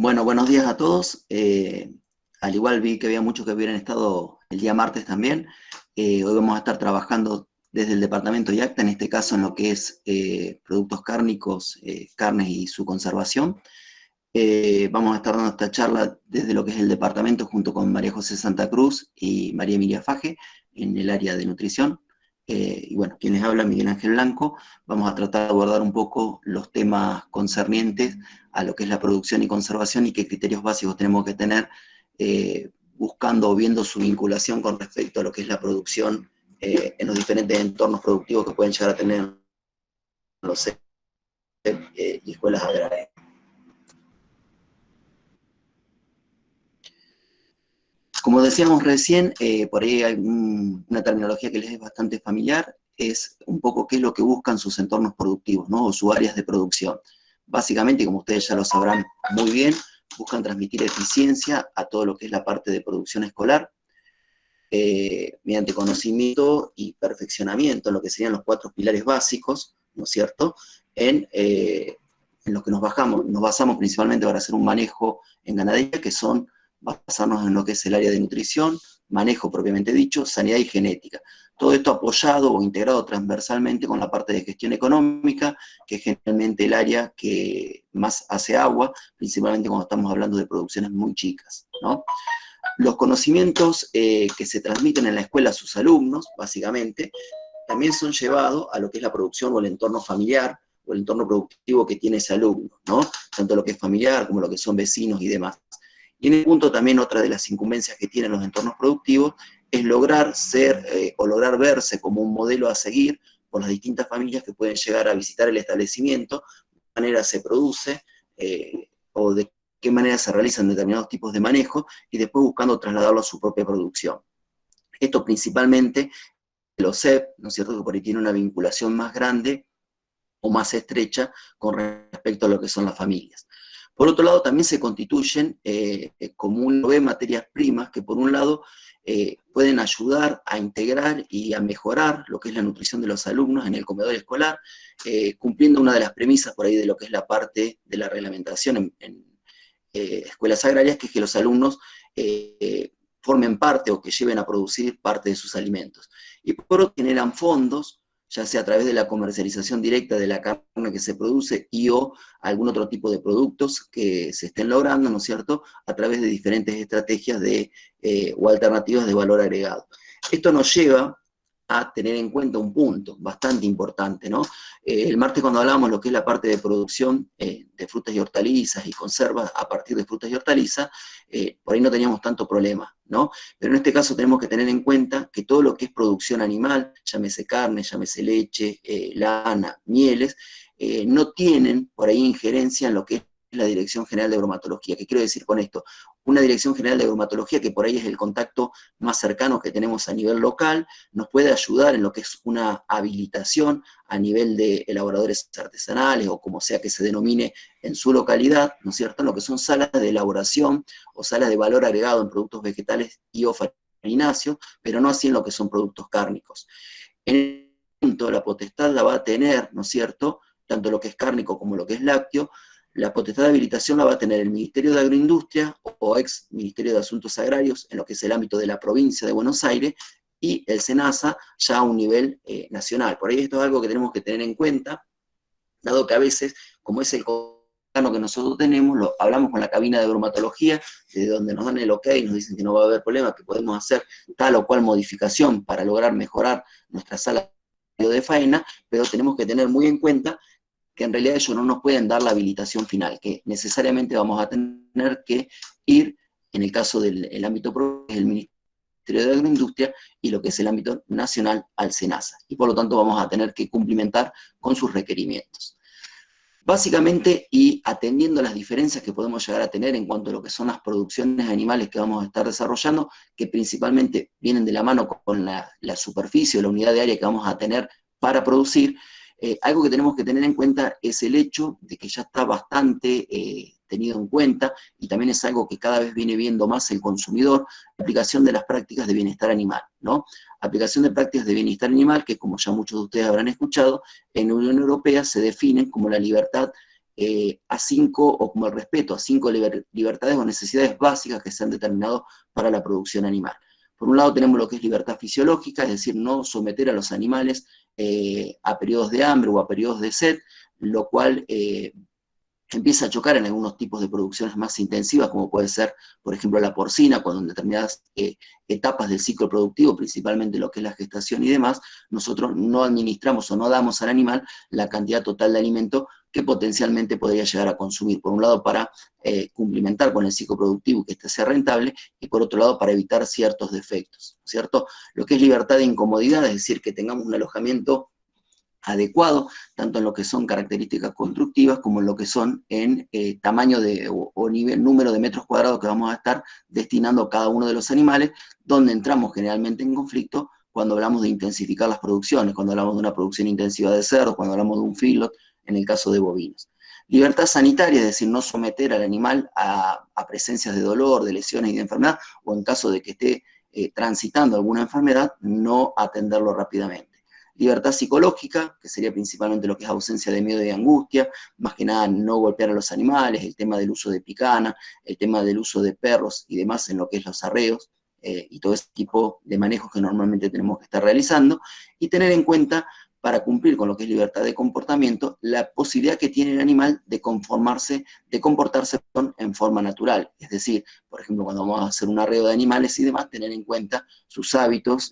Bueno, buenos días a todos. Al igual vi que había muchos que hubieran estado el día martes también. Hoy vamos a estar trabajando desde el departamento IACTA, en este caso en lo que es productos cárnicos, carnes y su conservación. Vamos a estar dando esta charla desde lo que es el departamento junto con María José Santa Cruz y María Emilia Faje en el área de nutrición. Y bueno, quien les habla, Miguel Ángel Blanco. Vamos a tratar de abordar un poco los temas concernientes a lo que es la producción y conservación y qué criterios básicos tenemos que tener buscando o viendo su vinculación con respecto a lo que es la producción en los diferentes entornos productivos que pueden llegar a tener los y escuelas agrarias. Como decíamos recién, por ahí hay una terminología que les es bastante familiar, es un poco qué es lo que buscan sus entornos productivos, ¿no? O sus áreas de producción. Básicamente, como ustedes ya lo sabrán muy bien, buscan transmitir eficiencia a todo lo que es la parte de producción escolar, mediante conocimiento y perfeccionamiento, en lo que serían los 4 pilares básicos, ¿no es cierto?, en los que nos basamos principalmente para hacer un manejo en ganadería, que son basarnos en lo que es el área de nutrición, manejo propiamente dicho, sanidad y genética. Todo esto apoyado o integrado transversalmente con la parte de gestión económica, que es generalmente el área que más hace agua, principalmente cuando estamos hablando de producciones muy chicas, ¿no? Los conocimientos que se transmiten en la escuela a sus alumnos, básicamente, también son llevados a lo que es la producción o el entorno familiar o el entorno productivo que tiene ese alumno, ¿no? Tanto lo que es familiar como lo que son vecinos y demás. Y en el punto también otra de las incumbencias que tienen los entornos productivos es lograr ser o lograr verse como un modelo a seguir por las distintas familias que pueden llegar a visitar el establecimiento, de qué manera se produce o de qué manera se realizan determinados tipos de manejo y después buscando trasladarlo a su propia producción. Esto principalmente los CEP, ¿no es cierto?, que por ahí tiene una vinculación más grande o más estrecha con respecto a lo que son las familias. Por otro lado, también se constituyen como un de materias primas que por un lado pueden ayudar a integrar y a mejorar lo que es la nutrición de los alumnos en el comedor escolar, cumpliendo una de las premisas por ahí de lo que es la parte de la reglamentación en escuelas agrarias, que es que los alumnos formen parte o que lleven a producir parte de sus alimentos. Y por otro, generan fondos, ya sea a través de la comercialización directa de la carne que se produce y o algún otro tipo de productos que se estén logrando, ¿no es cierto?, a través de diferentes estrategias o alternativas de valor agregado. Esto nos lleva a tener en cuenta un punto bastante importante, ¿no? El martes cuando hablamos lo que es la parte de producción de frutas y hortalizas y conservas a partir de frutas y hortalizas, por ahí no teníamos tanto problema, ¿no? Pero en este caso tenemos que tener en cuenta que todo lo que es producción animal, llámese carne, llámese leche, lana, mieles, no tienen por ahí injerencia en lo que es la Dirección General de Bromatología. ¿Qué quiero decir con esto? Una Dirección General de Bromatología que por ahí es el contacto más cercano que tenemos a nivel local, nos puede ayudar en lo que es una habilitación a nivel de elaboradores artesanales o como sea que se denomine en su localidad, ¿no es cierto?, en lo que son salas de elaboración o salas de valor agregado en productos vegetales y o farináceos, pero no así en lo que son productos cárnicos. En el punto, la potestad la va a tener, ¿no es cierto?, tanto lo que es cárnico como lo que es lácteo. La potestad de habilitación la va a tener el Ministerio de Agroindustria o ex Ministerio de Asuntos Agrarios en lo que es el ámbito de la provincia de Buenos Aires y el SENASA ya a un nivel nacional. Por ahí esto es algo que tenemos que tener en cuenta, dado que a veces, como es el contacto que nosotros tenemos, hablamos con la cabina de bromatología, de donde nos dan el ok, nos dicen que no va a haber problema, que podemos hacer tal o cual modificación para lograr mejorar nuestra sala de faena, pero tenemos que tener muy en cuenta que en realidad ellos no nos pueden dar la habilitación final, que necesariamente vamos a tener que ir, en el caso del ámbito del Ministerio de Agroindustria y lo que es el ámbito nacional al SENASA, y por lo tanto vamos a tener que cumplimentar con sus requerimientos. Básicamente, y atendiendo las diferencias que podemos llegar a tener en cuanto a lo que son las producciones animales que vamos a estar desarrollando, que principalmente vienen de la mano con la superficie o la unidad de área que vamos a tener para producir, algo que tenemos que tener en cuenta es el hecho de que ya está bastante tenido en cuenta, y también es algo que cada vez viene viendo más el consumidor, la aplicación de las prácticas de bienestar animal, ¿no? Aplicación de prácticas de bienestar animal que, como ya muchos de ustedes habrán escuchado, en la Unión Europea se definen como la libertad a 5, o como el respeto a 5 libertades o necesidades básicas que se han determinado para la producción animal. Por un lado tenemos lo que es libertad fisiológica, es decir, no someter a los animales a periodos de hambre o a periodos de sed, lo cual empieza a chocar en algunos tipos de producciones más intensivas, como puede ser, por ejemplo, la porcina, cuando en determinadas etapas del ciclo productivo, principalmente lo que es la gestación y demás, nosotros no administramos o no damos al animal la cantidad total de alimento que potencialmente podría llegar a consumir. Por un lado, para cumplimentar con el ciclo productivo, que este sea rentable, y por otro lado, para evitar ciertos defectos, ¿cierto? Lo que es libertad de incomodidad, es decir, que tengamos un alojamiento adecuado, tanto en lo que son características constructivas como en lo que son en tamaño o nivel, número de metros cuadrados que vamos a estar destinando a cada uno de los animales, donde entramos generalmente en conflicto cuando hablamos de intensificar las producciones, cuando hablamos de una producción intensiva de cerdos, cuando hablamos de un feedlot, en el caso de bovinos. Libertad sanitaria, es decir, no someter al animal a presencias de dolor, de lesiones y de enfermedad, o en caso de que esté transitando alguna enfermedad, no atenderlo rápidamente. Libertad psicológica, que sería principalmente lo que es ausencia de miedo y angustia, más que nada no golpear a los animales, el tema del uso de picana, el tema del uso de perros y demás en lo que es los arreos, y todo ese tipo de manejos que normalmente tenemos que estar realizando, y tener en cuenta, para cumplir con lo que es libertad de comportamiento, la posibilidad que tiene el animal de comportarse en forma natural. Es decir, por ejemplo, cuando vamos a hacer un arreo de animales y demás, tener en cuenta sus hábitos,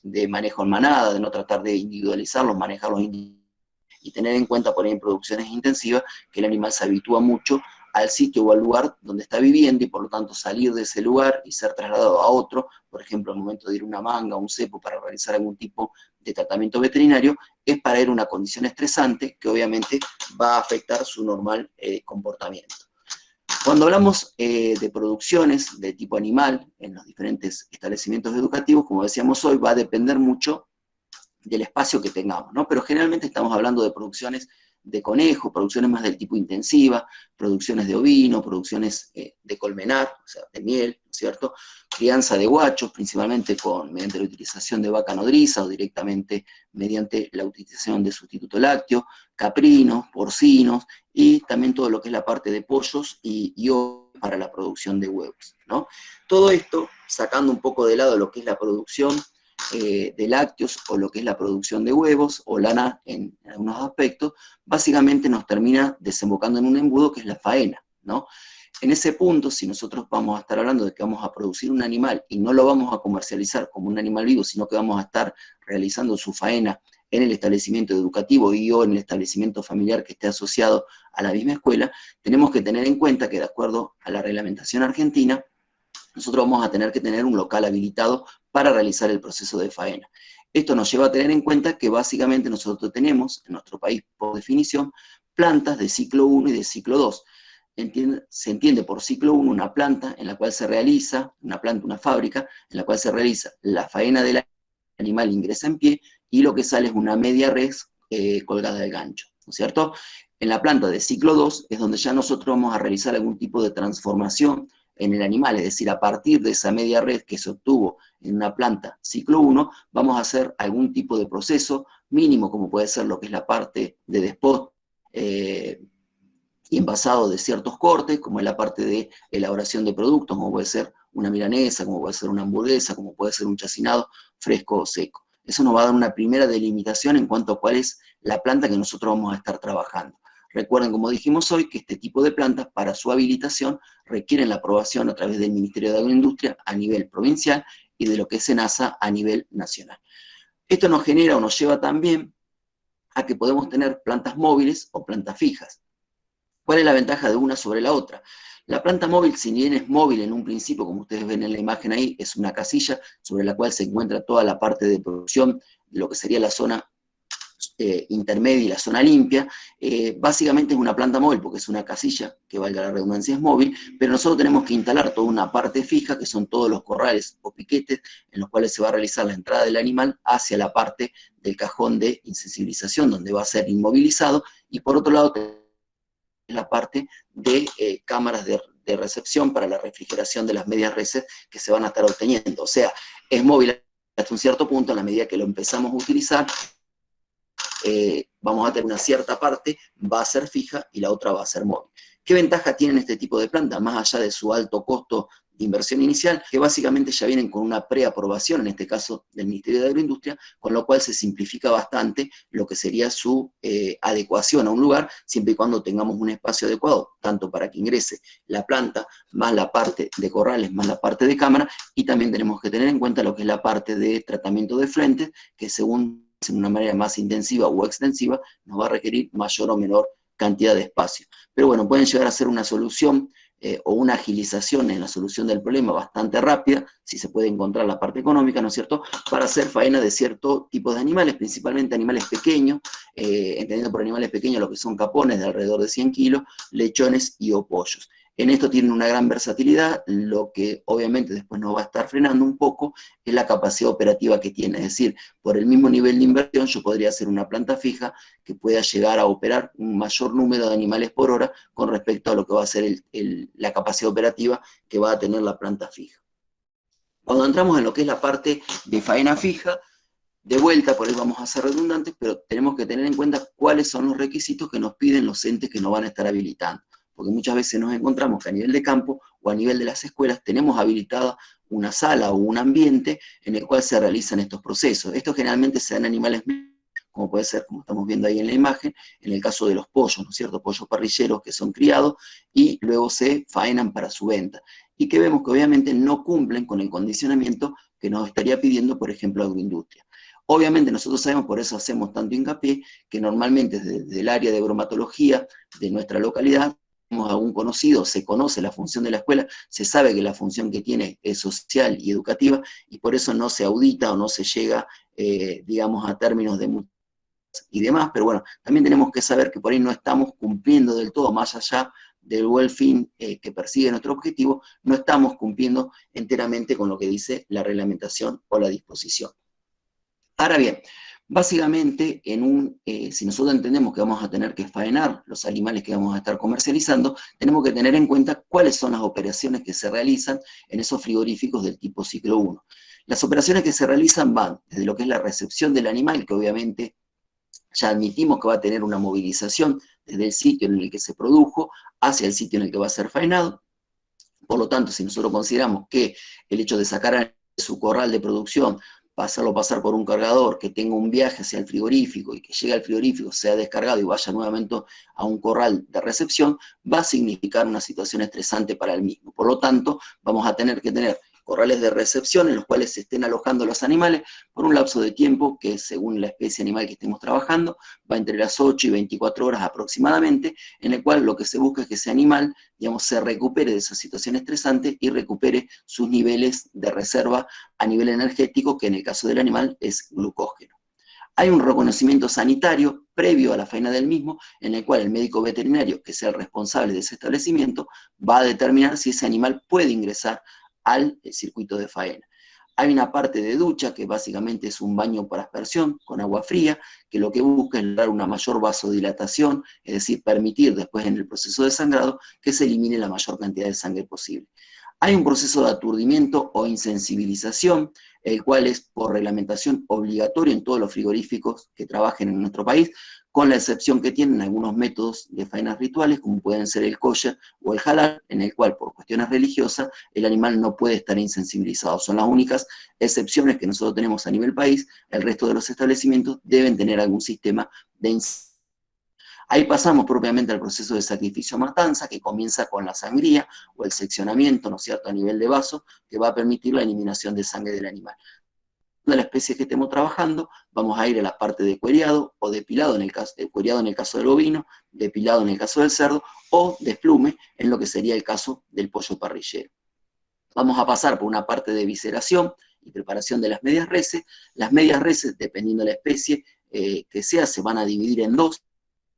de manejo en manada, de no tratar de individualizarlos, manejarlos y tener en cuenta, por ahí en producciones intensivas, que el animal se habitúa mucho al sitio o al lugar donde está viviendo y por lo tanto salir de ese lugar y ser trasladado a otro, por ejemplo, al momento de ir a una manga o un cepo para realizar algún tipo de tratamiento veterinario, es para él una condición estresante que obviamente va a afectar su normal comportamiento. Cuando hablamos de producciones de tipo animal en los diferentes establecimientos educativos, como decíamos hoy, va a depender mucho del espacio que tengamos, ¿no? Pero generalmente estamos hablando de producciones de conejo, producciones más del tipo intensiva, producciones de ovino, producciones de colmenar, o sea, de miel, ¿no es cierto? Crianza de guachos, principalmente mediante la utilización de vaca nodriza o directamente mediante la utilización de sustituto lácteo, caprinos, porcinos, y también todo lo que es la parte de pollos y ovos para la producción de huevos, ¿no? Todo esto, sacando un poco de lado lo que es la producción de lácteos o lo que es la producción de huevos o lana en algunos aspectos, básicamente nos termina desembocando en un embudo que es la faena, ¿no? En ese punto, si nosotros vamos a estar hablando de que vamos a producir un animal y no lo vamos a comercializar como un animal vivo, sino que vamos a estar realizando su faena en el establecimiento educativo y o en el establecimiento familiar que esté asociado a la misma escuela, tenemos que tener en cuenta que de acuerdo a la reglamentación argentina, nosotros vamos a tener que tener un local habilitado para realizar el proceso de faena. Esto nos lleva a tener en cuenta que básicamente nosotros tenemos, en nuestro país por definición, plantas de ciclo 1 y de ciclo 2. Se entiende por ciclo 1 una planta en la cual se realiza, una fábrica, en la cual se realiza la faena del animal, ingresa en pie, y lo que sale es una media res colgada del gancho, ¿no es cierto? En la planta de ciclo 2 es donde ya nosotros vamos a realizar algún tipo de transformación en el animal, es decir, a partir de esa media red que se obtuvo en una planta ciclo 1, vamos a hacer algún tipo de proceso mínimo, como puede ser lo que es la parte de despot y envasado de ciertos cortes, como es la parte de elaboración de productos, como puede ser una milanesa, como puede ser una hamburguesa, como puede ser un chacinado fresco o seco. Eso nos va a dar una primera delimitación en cuanto a cuál es la planta que nosotros vamos a estar trabajando. Recuerden, como dijimos hoy, que este tipo de plantas, para su habilitación, requieren la aprobación a través del Ministerio de Agroindustria a nivel provincial y de lo que es SENASA a nivel nacional. Esto nos genera o nos lleva también a que podemos tener plantas móviles o plantas fijas. ¿Cuál es la ventaja de una sobre la otra? La planta móvil, si bien es móvil en un principio, como ustedes ven en la imagen ahí, es una casilla sobre la cual se encuentra toda la parte de producción de lo que sería la zona intermedia y la zona limpia. Básicamente es una planta móvil porque es una casilla, que valga la redundancia es móvil, pero nosotros tenemos que instalar toda una parte fija, que son todos los corrales o piquetes en los cuales se va a realizar la entrada del animal hacia la parte del cajón de insensibilización, donde va a ser inmovilizado, y por otro lado la parte de cámaras de recepción para la refrigeración de las medias reses que se van a estar obteniendo. O sea, es móvil hasta un cierto punto. En la medida que lo empezamos a utilizar, vamos a tener una cierta parte, va a ser fija y la otra va a ser móvil. ¿Qué ventaja tienen este tipo de plantas, más allá de su alto costo de inversión inicial? Que básicamente ya vienen con una preaprobación, en este caso del Ministerio de Agroindustria, con lo cual se simplifica bastante lo que sería su adecuación a un lugar, siempre y cuando tengamos un espacio adecuado, tanto para que ingrese la planta, más la parte de corrales, más la parte de cámara, y también tenemos que tener en cuenta lo que es la parte de tratamiento de frentes, que según de una manera más intensiva o extensiva, nos va a requerir mayor o menor cantidad de espacio. Pero bueno, pueden llegar a ser una solución o una agilización en la solución del problema bastante rápida, si se puede encontrar la parte económica, ¿no es cierto?, para hacer faena de cierto tipo de animales, principalmente animales pequeños, entendiendo por animales pequeños lo que son capones de alrededor de 100 kilos, lechones y opollos. En esto tienen una gran versatilidad, lo que obviamente después nos va a estar frenando un poco es la capacidad operativa que tiene, es decir, por el mismo nivel de inversión yo podría hacer una planta fija que pueda llegar a operar un mayor número de animales por hora con respecto a lo que va a ser la capacidad operativa que va a tener la planta fija. Cuando entramos en lo que es la parte de faena fija, de vuelta, por ahí vamos a ser redundantes, pero tenemos que tener en cuenta cuáles son los requisitos que nos piden los entes que nos van a estar habilitando. Porque muchas veces nos encontramos que a nivel de campo o a nivel de las escuelas tenemos habilitada una sala o un ambiente en el cual se realizan estos procesos. Estos generalmente se dan animales, como puede ser, como estamos viendo ahí en la imagen, en el caso de los pollos, ¿no es cierto? Pollos parrilleros que son criados y luego se faenan para su venta. Y que vemos que obviamente no cumplen con el condicionamiento que nos estaría pidiendo, por ejemplo, agroindustria. Obviamente nosotros sabemos, por eso hacemos tanto hincapié, que normalmente desde el área de bromatología de nuestra localidad, tenemos algún conocido, se conoce la función de la escuela, se sabe que la función que tiene es social y educativa, y por eso no se audita o no se llega, digamos, a términos de y demás, pero bueno, también tenemos que saber que por ahí no estamos cumpliendo del todo, más allá del buen fin que persigue nuestro objetivo, no estamos cumpliendo enteramente con lo que dice la reglamentación o la disposición. Ahora bien, básicamente, si nosotros entendemos que vamos a tener que faenar los animales que vamos a estar comercializando, tenemos que tener en cuenta cuáles son las operaciones que se realizan en esos frigoríficos del tipo ciclo 1. Las operaciones que se realizan van desde lo que es la recepción del animal, que obviamente ya admitimos que va a tener una movilización desde el sitio en el que se produjo hacia el sitio en el que va a ser faenado. Por lo tanto, si nosotros consideramos que el hecho de sacar su corral de producción, pasarlo pasar por un cargador, que tenga un viaje hacia el frigorífico y que llegue al frigorífico, sea descargado y vaya nuevamente a un corral de recepción, va a significar una situación estresante para el mismo. Por lo tanto, vamos a tener que tener corrales de recepción en los cuales se estén alojando los animales por un lapso de tiempo que, según la especie animal que estemos trabajando, va entre las 8 y 24 horas aproximadamente, en el cual lo que se busca es que ese animal, digamos, se recupere de esa situación estresante y recupere sus niveles de reserva a nivel energético, que en el caso del animal es glucógeno. Hay un reconocimiento sanitario previo a la faena del mismo, en el cual el médico veterinario, que sea el responsable de ese establecimiento, va a determinar si ese animal puede ingresar al circuito de faena. Hay una parte de ducha, que básicamente es un baño por aspersión con agua fría, que lo que busca es dar una mayor vasodilatación, es decir, permitir después en el proceso de sangrado que se elimine la mayor cantidad de sangre posible. Hay un proceso de aturdimiento o insensibilización, el cual es por reglamentación obligatorio en todos los frigoríficos que trabajen en nuestro país, con la excepción que tienen algunos métodos de faenas rituales, como pueden ser el kosher o el halal, en el cual por cuestiones religiosas el animal no puede estar insensibilizado. Son las únicas excepciones que nosotros tenemos a nivel país. El resto de los establecimientos deben tener algún sistema de insensibilización. Ahí pasamos propiamente al proceso de sacrificio-matanza, que comienza con la sangría o el seccionamiento, ¿no es cierto?, a nivel de vaso, que va a permitir la eliminación de sangre del animal. De la especie que estemos trabajando, vamos a ir a la parte de cueriado o depilado, en el caso de cueriado en el caso del bovino, depilado en el caso del cerdo, o desplume en lo que sería el caso del pollo parrillero. Vamos a pasar por una parte de visceración y preparación de las medias reses. Las medias reses, dependiendo de la especie que sea, se van a dividir en dos.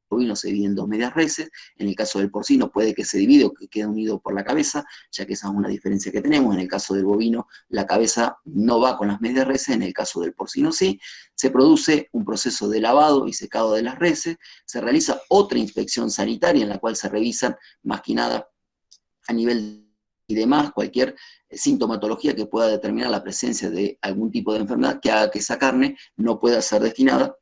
El bovino se divide en dos medias reses, en el caso del porcino puede que se divida o que quede unido por la cabeza, ya que esa es una diferencia que tenemos. En el caso del bovino la cabeza no va con las medias reses, en el caso del porcino sí. Se produce un proceso de lavado y secado de las reses, se realiza otra inspección sanitaria en la cual se revisan más que nada a nivel y demás cualquier sintomatología que pueda determinar la presencia de algún tipo de enfermedad que haga que esa carne no pueda ser destinada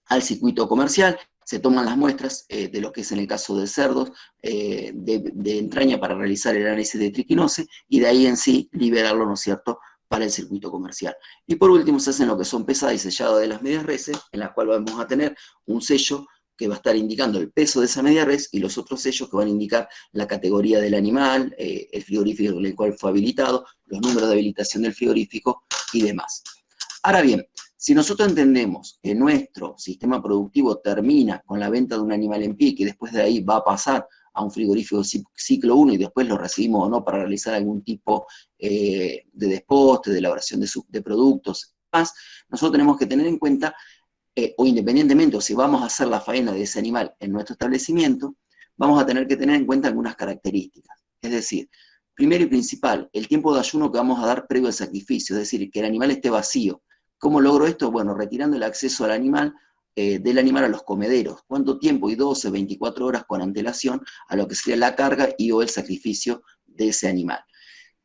al circuito comercial, se toman las muestras de lo que es en el caso de cerdos, de entraña para realizar el análisis de triquinose, y de ahí en sí liberarlo, ¿no es cierto?, para el circuito comercial. Y por último se hacen lo que son pesadas y sellado de las medias reses, en las cuales vamos a tener un sello que va a estar indicando el peso de esa media res, y los otros sellos que van a indicar la categoría del animal, el frigorífico en el cual fue habilitado, los números de habilitación del frigorífico y demás. Ahora bien, si nosotros entendemos que nuestro sistema productivo termina con la venta de un animal en pie, que después de ahí va a pasar a un frigorífico ciclo 1 y después lo recibimos o no para realizar algún tipo de desposte, de elaboración de productos, más, nosotros tenemos que tener en cuenta, o independientemente, o si vamos a hacer la faena de ese animal en nuestro establecimiento, vamos a tener que tener en cuenta algunas características. Es decir, primero y principal, el tiempo de ayuno que vamos a dar previo al sacrificio, es decir, que el animal esté vacío. ¿Cómo logro esto? Bueno, retirando el acceso al animal, del animal a los comederos. ¿Cuánto tiempo? Y 12, 24 horas con antelación a lo que sería la carga y o el sacrificio de ese animal.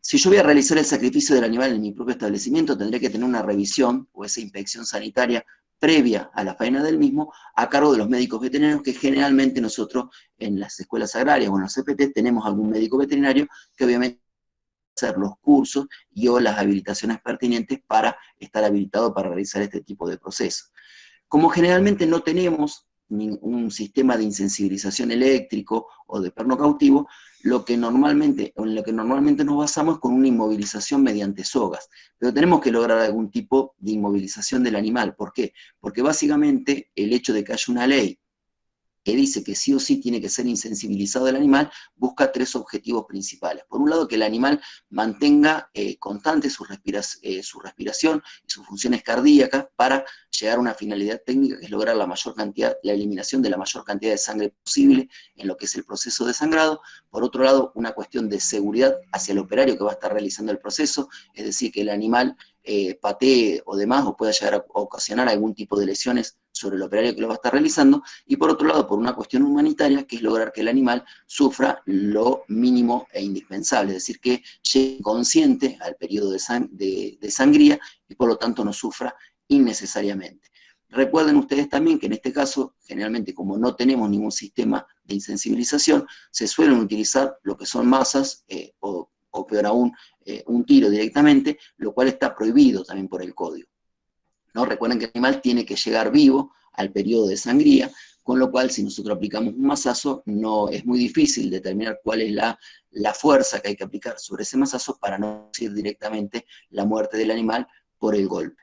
Si yo voy a realizar el sacrificio del animal en mi propio establecimiento, tendré que tener una revisión o esa inspección sanitaria previa a la faena del mismo, a cargo de los médicos veterinarios, que generalmente nosotros en las escuelas agrarias o en los CPT tenemos algún médico veterinario que obviamente hacer los cursos y o las habilitaciones pertinentes para estar habilitado para realizar este tipo de procesos. Como generalmente no tenemos un sistema de insensibilización eléctrico o de perno cautivo, en lo que normalmente nos basamos es con una inmovilización mediante sogas, pero tenemos que lograr algún tipo de inmovilización del animal. ¿Por qué? Porque básicamente el hecho de que haya una ley que dice que sí o sí tiene que ser insensibilizado el animal, busca tres objetivos principales. Por un lado, que el animal mantenga constante su respiración y sus funciones cardíacas para llegar a una finalidad técnica, que es lograr la eliminación de la mayor cantidad de sangre posible en lo que es el proceso de sangrado. Por otro lado, una cuestión de seguridad hacia el operario que va a estar realizando el proceso, es decir, que el animal patee o demás, o pueda llegar a ocasionar algún tipo de lesiones sobre el operario que lo va a estar realizando, y por otro lado, por una cuestión humanitaria, que es lograr que el animal sufra lo mínimo e indispensable, es decir, que llegue consciente al periodo de sangría y por lo tanto no sufra innecesariamente. Recuerden ustedes también que en este caso, generalmente como no tenemos ningún sistema de insensibilización, se suelen utilizar lo que son masas o peor aún, un tiro directamente, lo cual está prohibido también por el código, ¿no? Recuerden que el animal tiene que llegar vivo al periodo de sangría, con lo cual si nosotros aplicamos un mazazo, no es muy difícil determinar cuál es la fuerza que hay que aplicar sobre ese mazazo para no producir directamente la muerte del animal por el golpe.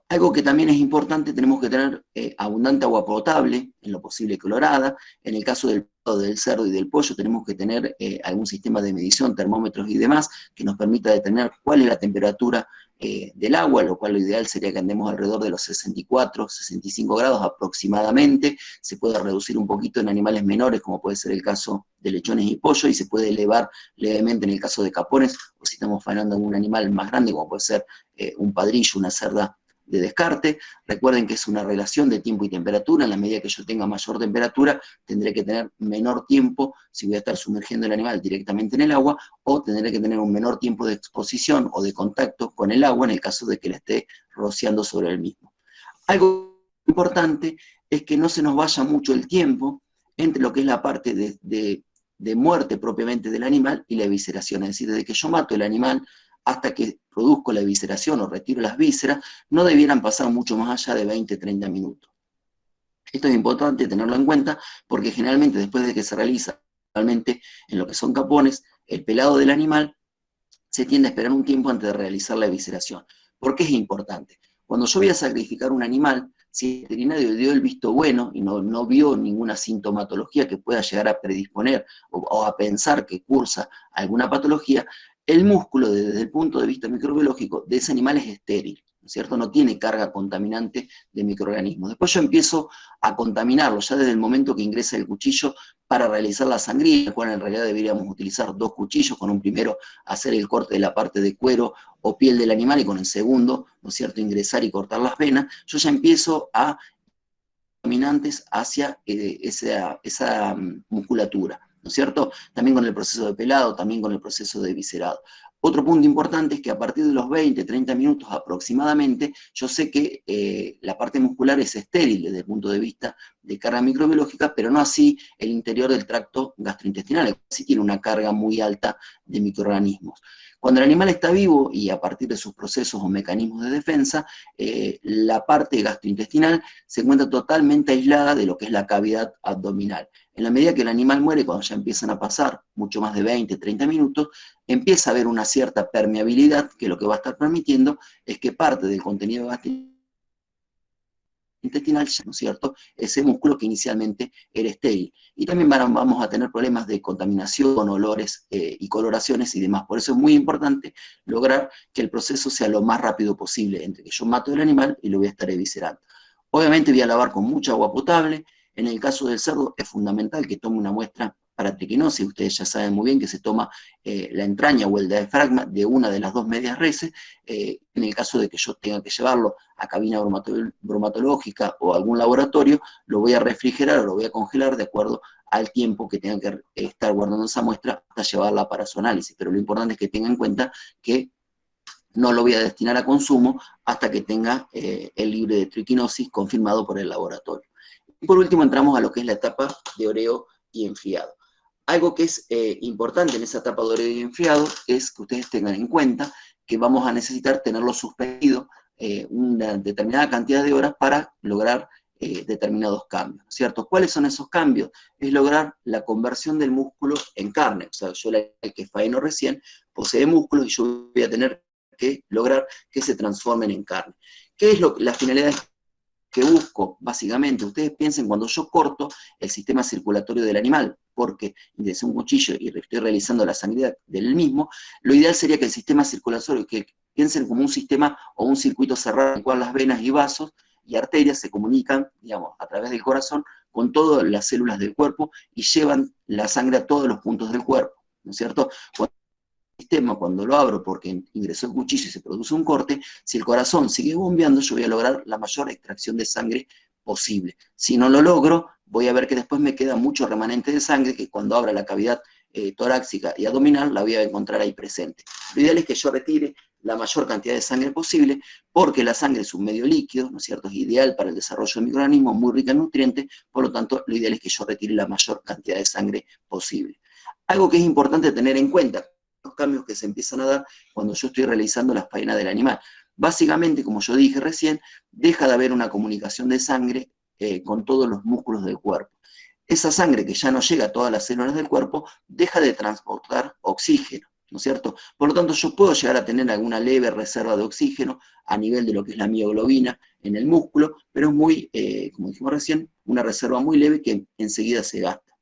Algo que también es importante, tenemos que tener abundante agua potable, en lo posible clorada. En el caso del cerdo y del pollo, tenemos que tener algún sistema de medición, termómetros y demás, que nos permita determinar cuál es la temperatura del agua, lo cual lo ideal sería que andemos alrededor de los 64, 65 grados aproximadamente. Se puede reducir un poquito en animales menores, como puede ser el caso de lechones y pollo, y se puede elevar levemente en el caso de capones, o si estamos faenando un animal más grande, como puede ser un padrillo, una cerda de descarte. Recuerden que es una relación de tiempo y temperatura. En la medida que yo tenga mayor temperatura, tendré que tener menor tiempo si voy a estar sumergiendo el animal directamente en el agua, o tendré que tener un menor tiempo de exposición o de contacto con el agua en el caso de que le esté rociando sobre el mismo. Algo importante es que no se nos vaya mucho el tiempo entre lo que es la parte de muerte propiamente del animal y la evisceración. Es decir, desde que yo mato el animal hasta que produzco la evisceración o retiro las vísceras, no debieran pasar mucho más allá de 20, 30 minutos. Esto es importante tenerlo en cuenta porque generalmente después de que se realiza realmente en lo que son capones, el pelado del animal, se tiende a esperar un tiempo antes de realizar la evisceración. ¿Por qué es importante? Cuando yo voy a sacrificar un animal, si el veterinario dio el visto bueno y no vio ninguna sintomatología que pueda llegar a predisponer o a pensar que cursa alguna patología, el músculo desde el punto de vista microbiológico de ese animal es estéril, ¿no es cierto? No tiene carga contaminante de microorganismos. Después yo empiezo a contaminarlo ya desde el momento que ingresa el cuchillo para realizar la sangría, cual en realidad deberíamos utilizar dos cuchillos, con un primero hacer el corte de la parte de cuero o piel del animal y con el segundo, ¿no es cierto?, ingresar y cortar las venas. Yo ya empiezo a contaminantes hacia esa musculatura, ¿no es cierto? También con el proceso de pelado, también con el proceso de viscerado. Otro punto importante es que a partir de los 20, 30 minutos aproximadamente, yo sé que la parte muscular es estéril desde el punto de vista de carga microbiológica, pero no así el interior del tracto gastrointestinal, que sí tiene una carga muy alta de microorganismos. Cuando el animal está vivo y a partir de sus procesos o mecanismos de defensa, la parte gastrointestinal se encuentra totalmente aislada de lo que es la cavidad abdominal. En la medida que el animal muere, cuando ya empiezan a pasar mucho más de 20, 30 minutos, empieza a haber una cierta permeabilidad que lo que va a estar permitiendo es que parte del contenido gastrointestinal, ¿no es cierto?, ese músculo que inicialmente era estéril. Y también vamos a tener problemas de contaminación, olores y coloraciones y demás. Por eso es muy importante lograr que el proceso sea lo más rápido posible, entre que yo mato el animal y lo voy a estar eviscerando. Obviamente voy a lavar con mucha agua potable. En el caso del cerdo es fundamental que tome una muestra para triquinosis. Ustedes ya saben muy bien que se toma la entraña o el diafragma de una de las dos medias reses. En el caso de que yo tenga que llevarlo a cabina bromatológica o algún laboratorio, lo voy a refrigerar o lo voy a congelar de acuerdo al tiempo que tenga que estar guardando esa muestra hasta llevarla para su análisis. Pero lo importante es que tengan en cuenta que no lo voy a destinar a consumo hasta que tenga el libre de triquinosis confirmado por el laboratorio. Y por último entramos a lo que es la etapa de oreo y enfriado. Algo que es importante en esa etapa de oreo y enfriado es que ustedes tengan en cuenta que vamos a necesitar tenerlo suspendido una determinada cantidad de horas para lograr determinados cambios, ¿cierto? ¿Cuáles son esos cambios? Es lograr la conversión del músculo en carne. O sea, yo el que faeno recién posee músculo y yo voy a tener que lograr que se transformen en carne. ¿Qué es la finalidad que busco? Básicamente, ustedes piensen cuando yo corto el sistema circulatorio del animal, porque desde un cuchillo y estoy realizando la sangría del mismo, lo ideal sería que el sistema circulatorio, que piensen como un sistema o un circuito cerrado en el cual las venas y vasos y arterias se comunican, digamos, a través del corazón con todas las células del cuerpo y llevan la sangre a todos los puntos del cuerpo, ¿no es cierto? Sistema, cuando lo abro porque ingresó el cuchillo y se produce un corte, si el corazón sigue bombeando, yo voy a lograr la mayor extracción de sangre posible. Si no lo logro, voy a ver que después me queda mucho remanente de sangre que cuando abra la cavidad torácica y abdominal la voy a encontrar ahí presente. Lo ideal es que yo retire la mayor cantidad de sangre posible, porque la sangre es un medio líquido, ¿no es cierto? Es ideal para el desarrollo de microorganismos, muy rica en nutrientes, por lo tanto, lo ideal es que yo retire la mayor cantidad de sangre posible. Algo que es importante tener en cuenta, los cambios que se empiezan a dar cuando yo estoy realizando la faena del animal. Básicamente, como yo dije recién, deja de haber una comunicación de sangre con todos los músculos del cuerpo. Esa sangre que ya no llega a todas las células del cuerpo, deja de transportar oxígeno, ¿no es cierto? Por lo tanto, yo puedo llegar a tener alguna leve reserva de oxígeno a nivel de lo que es la mioglobina en el músculo, pero es muy, como dijimos recién, una reserva muy leve que enseguida se gasta.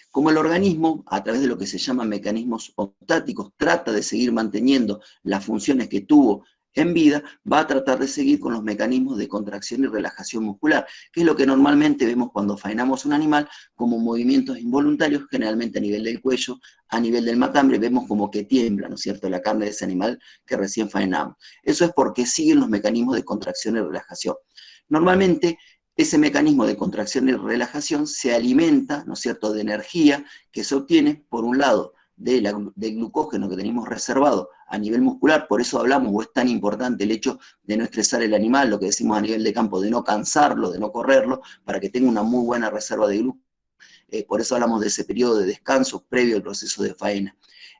Como el organismo, a través de lo que se llaman mecanismos homeostáticos, trata de seguir manteniendo las funciones que tuvo en vida, va a tratar de seguir con los mecanismos de contracción y relajación muscular, que es lo que normalmente vemos cuando faenamos un animal como movimientos involuntarios, generalmente a nivel del cuello, a nivel del matambre, vemos como que tiembla, ¿no es cierto?, la carne de ese animal que recién faenamos. Eso es porque siguen los mecanismos de contracción y relajación. Normalmente, ese mecanismo de contracción y relajación se alimenta, ¿no es cierto?, de energía que se obtiene, por un lado, del glucógeno que tenemos reservado a nivel muscular. Por eso hablamos, o es tan importante el hecho de no estresar el animal, lo que decimos a nivel de campo, de no cansarlo, de no correrlo, para que tenga una muy buena reserva de glucógeno. Por eso hablamos de ese periodo de descanso previo al proceso de faena.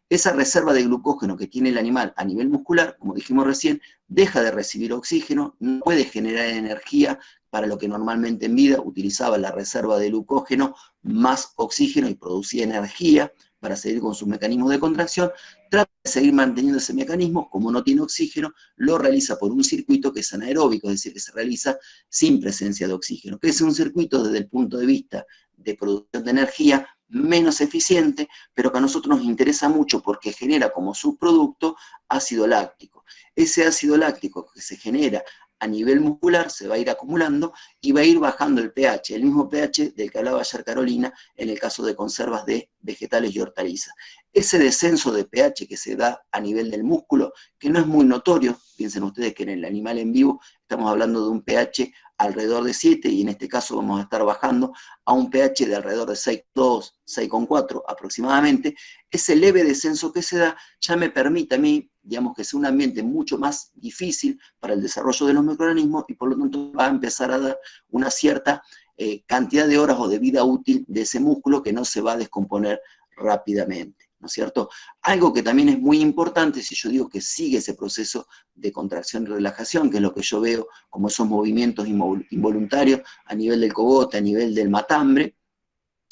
Esa reserva de glucógeno que tiene el animal a nivel muscular, como dijimos recién, deja de recibir oxígeno, no puede generar energía para lo que normalmente en vida utilizaba la reserva de glucógeno más oxígeno y producía energía para seguir con sus mecanismos de contracción. Trata de seguir manteniendo ese mecanismo, como no tiene oxígeno, lo realiza por un circuito que es anaeróbico, es decir, que se realiza sin presencia de oxígeno, que es un circuito desde el punto de vista de producción de energía menos eficiente, pero que a nosotros nos interesa mucho porque genera como subproducto ácido láctico. Ese ácido láctico que se genera a nivel muscular se va a ir acumulando y va a ir bajando el pH, el mismo pH del que hablaba ayer Carolina en el caso de conservas de vegetales y hortalizas. Ese descenso de pH que se da a nivel del músculo, que no es muy notorio, piensen ustedes que en el animal en vivo estamos hablando de un pH alrededor de 7, y en este caso vamos a estar bajando a un pH de alrededor de 6,2, 6,4 aproximadamente. Ese leve descenso que se da ya me permite a mí, digamos, que sea un ambiente mucho más difícil para el desarrollo de los microorganismos, y por lo tanto va a empezar a dar una cierta cantidad de horas o de vida útil de ese músculo que no se va a descomponer rápidamente, ¿no es cierto? Algo que también es muy importante, si yo digo que sigue ese proceso de contracción y relajación, que es lo que yo veo como esos movimientos involuntarios a nivel del cogote, a nivel del matambre,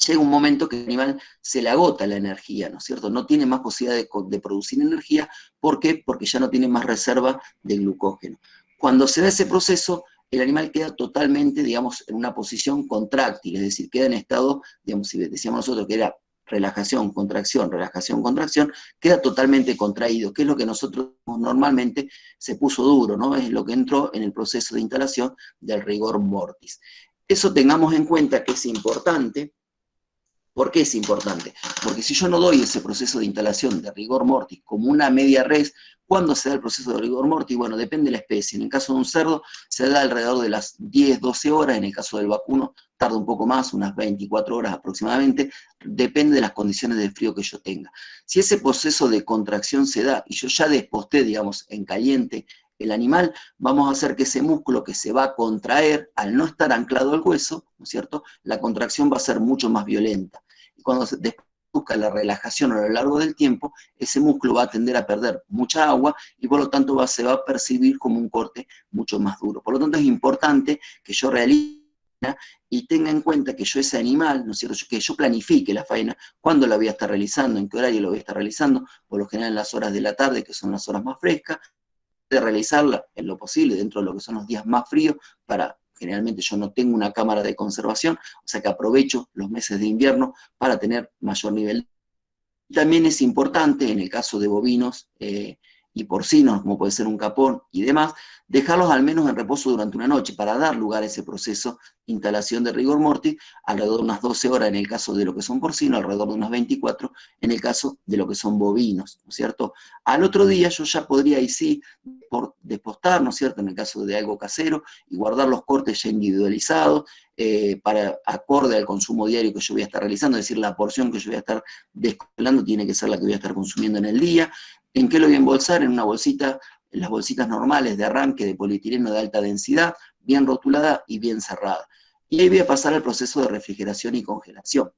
llega un momento que el animal se le agota la energía, ¿no es cierto? No tiene más posibilidad de producir energía. ¿Por qué? Porque ya no tiene más reserva de glucógeno. Cuando se da ese proceso, el animal queda totalmente, digamos, en una posición contráctil, es decir, queda en estado, digamos, si decíamos nosotros que era relajación, contracción, queda totalmente contraído, que es lo que nosotros normalmente se puso duro, ¿no? Es lo que entró en el proceso de instalación del rigor mortis. Eso tengamos en cuenta que es importante. ¿Por qué es importante? Porque si yo no doy ese proceso de instalación de rigor mortis como una media res, ¿cuándo se da el proceso de rigor mortis? Bueno, depende de la especie. En el caso de un cerdo se da alrededor de las 10, 12 horas, en el caso del vacuno tarda un poco más, unas 24 horas aproximadamente, depende de las condiciones de frío que yo tenga. Si ese proceso de contracción se da y yo ya desposté, digamos, en caliente el animal, vamos a hacer que ese músculo que se va a contraer, al no estar anclado al hueso, ¿no es cierto?, la contracción va a ser mucho más violenta. Y cuando se busca la relajación a lo largo del tiempo, ese músculo va a tender a perder mucha agua y por lo tanto se va a percibir como un corte mucho más duro. Por lo tanto es importante que yo realice y tenga en cuenta que yo ese animal, ¿no es cierto?, que yo planifique la faena, cuándo la voy a estar realizando, en qué horario lo voy a estar realizando, por lo general en las horas de la tarde, que son las horas más frescas, de realizarla en lo posible dentro de lo que son los días más fríos. Generalmente yo no tengo una cámara de conservación, o sea que aprovecho los meses de invierno para tener mayor nivel. También es importante, en el caso de bovinos y porcinos, como puede ser un capón y demás, dejarlos al menos en reposo durante una noche para dar lugar a ese proceso de instalación de rigor mortis, alrededor de unas 12 horas en el caso de lo que son porcinos, alrededor de unas 24 en el caso de lo que son bovinos, ¿no es cierto? Al otro día yo ya podría, ahí sí, despostar, ¿no es cierto?, en el caso de algo casero, y guardar los cortes ya individualizados, para acorde al consumo diario que yo voy a estar realizando, es decir, la porción que yo voy a estar descongelando tiene que ser la que voy a estar consumiendo en el día. ¿En qué lo voy a embolsar? En una bolsita, en las bolsitas normales de arranque de polietileno de alta densidad, bien rotulada y bien cerrada. Y ahí voy a pasar al proceso de refrigeración y congelación,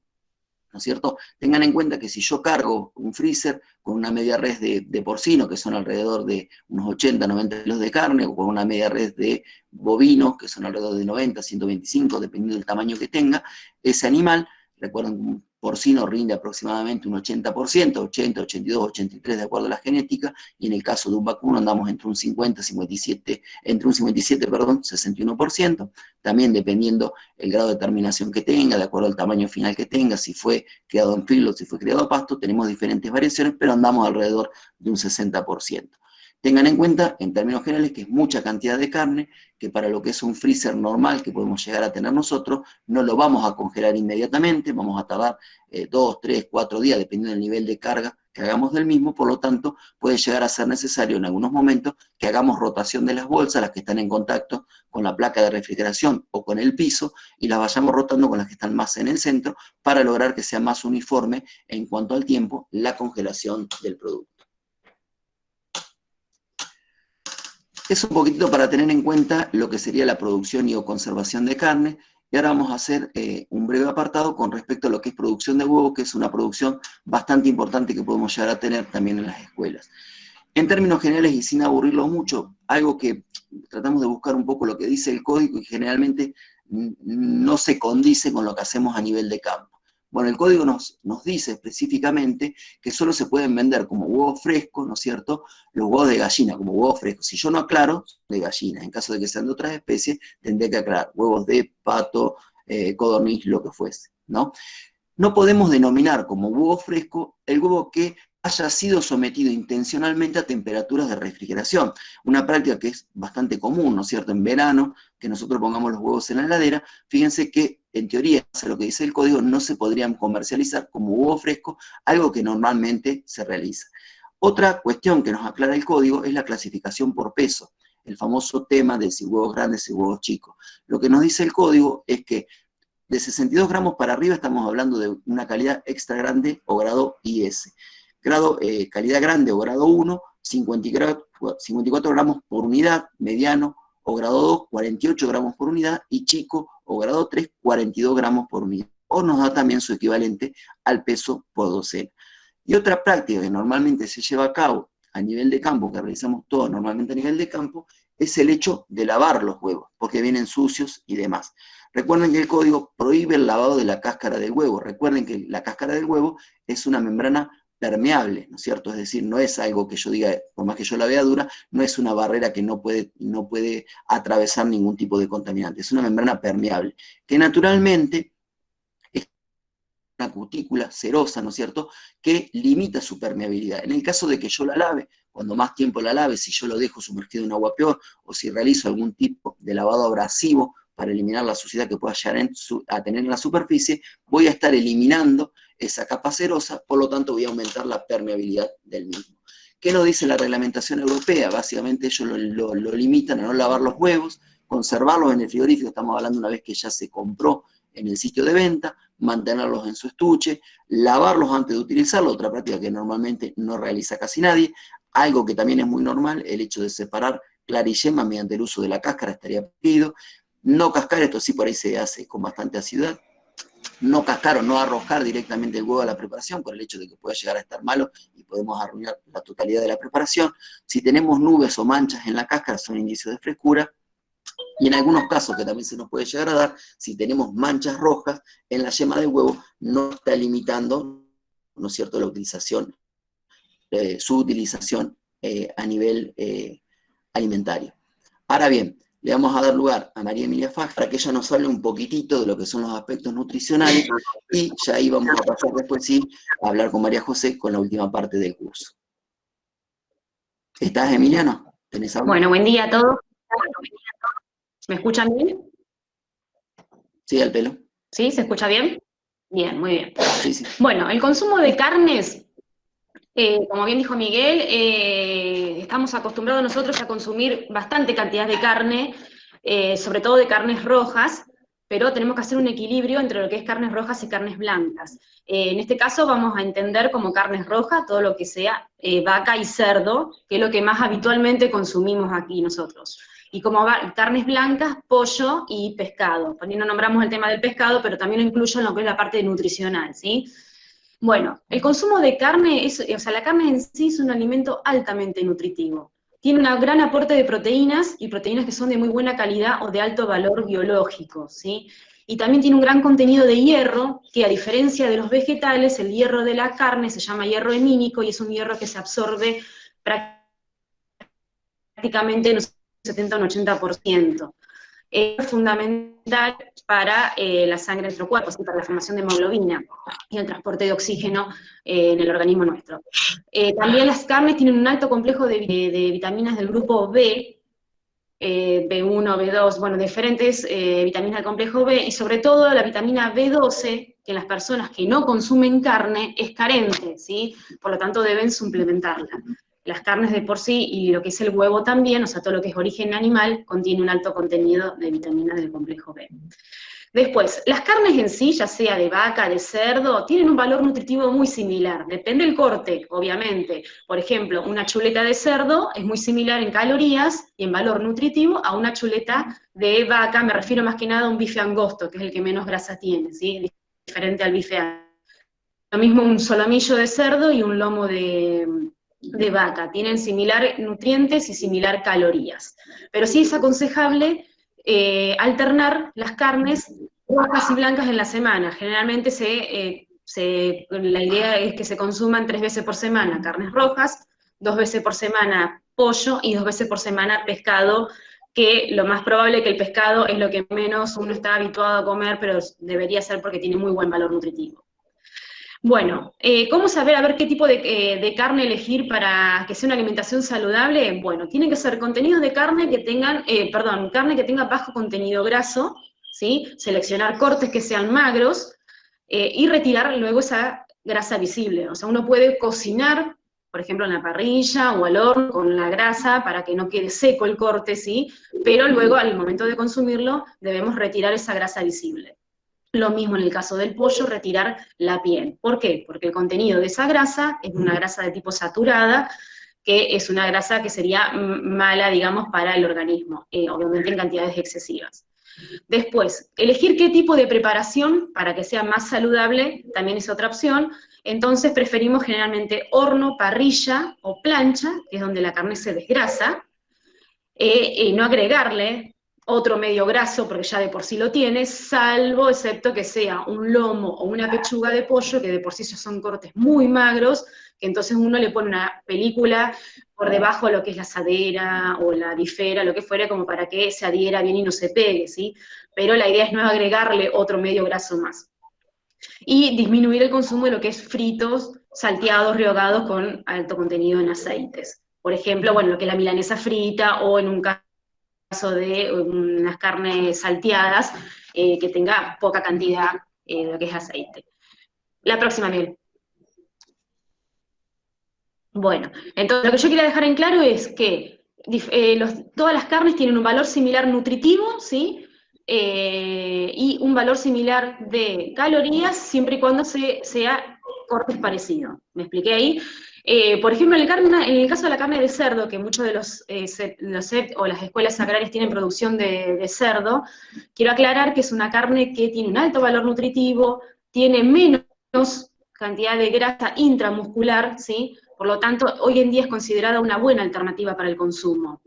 ¿no es cierto? Tengan en cuenta que si yo cargo un freezer con una media res de porcino, que son alrededor de unos 80, 90 kilos de carne, o con una media res de bovino, que son alrededor de 90, 125, dependiendo del tamaño que tenga, ese animal, recuerden que un porcino rinde aproximadamente un 80%, 80, 82, 83 de acuerdo a la genética, y en el caso de un vacuno andamos entre un 50, 57, entre un 57, perdón, 61%, también dependiendo el grado de terminación que tenga, de acuerdo al tamaño final que tenga, si fue criado en filo, si fue criado a pasto, tenemos diferentes variaciones, pero andamos alrededor de un 60%. Tengan en cuenta, en términos generales, que es mucha cantidad de carne, que para lo que es un freezer normal que podemos llegar a tener nosotros, no lo vamos a congelar inmediatamente, vamos a tardar 2, 3, 4 días, dependiendo del nivel de carga que hagamos del mismo. Por lo tanto, puede llegar a ser necesario en algunos momentos que hagamos rotación de las bolsas, las que están en contacto con la placa de refrigeración o con el piso, y las vayamos rotando con las que están más en el centro, para lograr que sea más uniforme en cuanto al tiempo la congelación del producto. Es un poquitito para tener en cuenta lo que sería la producción y o conservación de carne. Y ahora vamos a hacer un breve apartado con respecto a lo que es producción de huevo, que es una producción bastante importante que podemos llegar a tener también en las escuelas. En términos generales y sin aburrirlo mucho, algo que tratamos de buscar un poco lo que dice el código y generalmente no se condice con lo que hacemos a nivel de campo. Bueno, el código nos dice específicamente que solo se pueden vender como huevos frescos, ¿no es cierto?, los huevos de gallina como huevos frescos. Si yo no aclaro, de gallina. En caso de que sean de otras especies, tendré que aclarar huevos de pato, codorniz, lo que fuese, ¿no? No podemos denominar como huevo fresco el huevo que haya sido sometido intencionalmente a temperaturas de refrigeración, una práctica que es bastante común, ¿no es cierto?, en verano, que nosotros pongamos los huevos en la heladera. Fíjense que, en teoría, lo que dice el código, no se podrían comercializar como huevo fresco, algo que normalmente se realiza. Otra cuestión que nos aclara el código es la clasificación por peso, el famoso tema de si huevos grandes y huevos chicos. Lo que nos dice el código es que de 62 gramos para arriba estamos hablando de una calidad extra grande o grado IS. Calidad grande o grado 1, 54 gramos por unidad, mediano o grado 2, 48 gramos por unidad, y chico o grado 3, 42 gramos por unidad. O nos da también su equivalente al peso por docena. Y otra práctica que normalmente se lleva a cabo a nivel de campo, que realizamos todos normalmente a nivel de campo, es el hecho de lavar los huevos, porque vienen sucios y demás. Recuerden que el código prohíbe el lavado de la cáscara del huevo. Recuerden que la cáscara del huevo es una membrana permeable, ¿no es cierto? Es decir, no es algo que yo diga, por más que yo la vea dura, no es una barrera que no puede atravesar ningún tipo de contaminante. Es una membrana permeable, que naturalmente es una cutícula cerosa, ¿no es cierto?, que limita su permeabilidad. En el caso de que yo la lave, cuando más tiempo la lave, si yo lo dejo sumergido en agua peor, o si realizo algún tipo de lavado abrasivo para eliminar la suciedad que pueda llegar a tener en la superficie, voy a estar eliminando esa capa cerosa, por lo tanto voy a aumentar la permeabilidad del mismo. ¿Qué nos dice la reglamentación europea? Básicamente ellos lo limitan a no lavar los huevos, conservarlos en el frigorífico, estamos hablando una vez que ya se compró en el sitio de venta, mantenerlos en su estuche, lavarlos antes de utilizarlos, otra práctica que normalmente no realiza casi nadie. Algo que también es muy normal, el hecho de separar clara y yema mediante el uso de la cáscara estaría pedido. No cascar, esto sí por ahí se hace con bastante asiduidad. No cascar o no arrojar directamente el huevo a la preparación por el hecho de que pueda llegar a estar malo y podemos arruinar la totalidad de la preparación. Si tenemos nubes o manchas en la cáscara son indicios de frescura. Y en algunos casos que también se nos puede llegar a dar, si tenemos manchas rojas en la yema del huevo, no está limitando, ¿no es cierto?, la utilización, su utilización a nivel alimentario. Ahora bien, le vamos a dar lugar a María Emilia Faj para que ella nos hable un poquitito de lo que son los aspectos nutricionales, y ya ahí vamos a pasar después sí a hablar con María José con la última parte del curso. ¿Estás, Emiliano? ¿Tenés algo? Bueno, buen día a todos. ¿Me escuchan bien? Sí, al pelo. ¿Sí? ¿Se escucha bien? Bien, muy bien. Sí, sí. Bueno, el consumo de carnes, como bien dijo Miguel, estamos acostumbrados nosotros a consumir bastante cantidad de carne, sobre todo de carnes rojas, pero tenemos que hacer un equilibrio entre lo que es carnes rojas y carnes blancas. En este caso vamos a entender como carnes rojas todo lo que sea vaca y cerdo, que es lo que más habitualmente consumimos aquí nosotros. Y como carnes blancas, pollo y pescado. Por ahí no nombramos el tema del pescado, pero también lo incluyo en lo que es la parte nutricional, ¿sí? Bueno, el consumo de carne, o sea, la carne en sí es un alimento altamente nutritivo. Tiene un gran aporte de proteínas, y proteínas que son de muy buena calidad o de alto valor biológico, ¿sí? Y también tiene un gran contenido de hierro, que a diferencia de los vegetales, el hierro de la carne se llama hierro hemínico, y es un hierro que se absorbe prácticamente en un 70 o un 80%. Es fundamental para la sangre de nuestro cuerpo, ¿sí?, para la formación de hemoglobina y el transporte de oxígeno en el organismo nuestro. También las carnes tienen un alto complejo de vitaminas del grupo B, B1, B2, bueno, diferentes vitaminas del complejo B, y sobre todo la vitamina B12, que en las personas que no consumen carne es carente, ¿sí? Por lo tanto deben suplementarla. Las carnes de por sí, y lo que es el huevo también, o sea, todo lo que es origen animal, contiene un alto contenido de vitaminas del complejo B. Después, las carnes en sí, ya sea de vaca, de cerdo, tienen un valor nutritivo muy similar. Depende del corte, obviamente. Por ejemplo, una chuleta de cerdo es muy similar en calorías y en valor nutritivo a una chuleta de vaca. Me refiero más que nada a un bife angosto, que es el que menos grasa tiene, ¿sí? Diferente al bife angosto. Lo mismo un solomillo de cerdo y un lomo de vaca. Tienen similar nutrientes y similar calorías. Pero sí es aconsejable alternar las carnes rojas y blancas en la semana. Generalmente la idea es que se consuman 3 veces por semana carnes rojas, 2 veces por semana pollo y 2 veces por semana pescado, que lo más probable es que el pescado es lo que menos uno está habituado a comer, pero debería ser porque tiene muy buen valor nutritivo. Bueno, ¿cómo saber a ver qué tipo de carne elegir para que sea una alimentación saludable? Bueno, tienen que ser contenidos de carne que tengan, carne que tenga bajo contenido graso, ¿sí? Seleccionar cortes que sean magros y retirar luego esa grasa visible. O sea, uno puede cocinar por ejemplo en la parrilla o al horno con la grasa para que no quede seco el corte, ¿sí? Pero luego al momento de consumirlo debemos retirar esa grasa visible. Lo mismo en el caso del pollo, retirar la piel. ¿Por qué? Porque el contenido de esa grasa es una grasa de tipo saturada, que es una grasa que sería mala, digamos, para el organismo, obviamente en cantidades excesivas. Después, elegir qué tipo de preparación para que sea más saludable también es otra opción. Entonces preferimos generalmente horno, parrilla o plancha, que es donde la carne se desgrasa, no agregarle otro medio graso, porque ya de por sí lo tiene, salvo excepto que sea un lomo o una pechuga de pollo, que de por sí son cortes muy magros, que entonces uno le pone una película por debajo de lo que es la asadera o la bifera, lo que fuera, como para que se adhiera bien y no se pegue, ¿sí? Pero la idea es no agregarle otro medio graso más. Y disminuir el consumo de lo que es fritos, salteados, rehogados con alto contenido en aceites. Por ejemplo, bueno, lo que es la milanesa frita o en un caso de unas carnes salteadas que tenga poca cantidad de lo que es aceite. La próxima, Miguel. Bueno, entonces lo que yo quería dejar en claro es que todas las carnes tienen un valor similar nutritivo, ¿sí? Y un valor similar de calorías, siempre y cuando sea cortes parecidos. ¿Me expliqué ahí? Por ejemplo, en el caso de la carne de cerdo, que muchos de los CEP o las escuelas agrarias tienen producción de cerdo, quiero aclarar que es una carne que tiene un alto valor nutritivo, tiene menos cantidad de grasa intramuscular, ¿sí? Por lo tanto, hoy en día es considerada una buena alternativa para el consumo.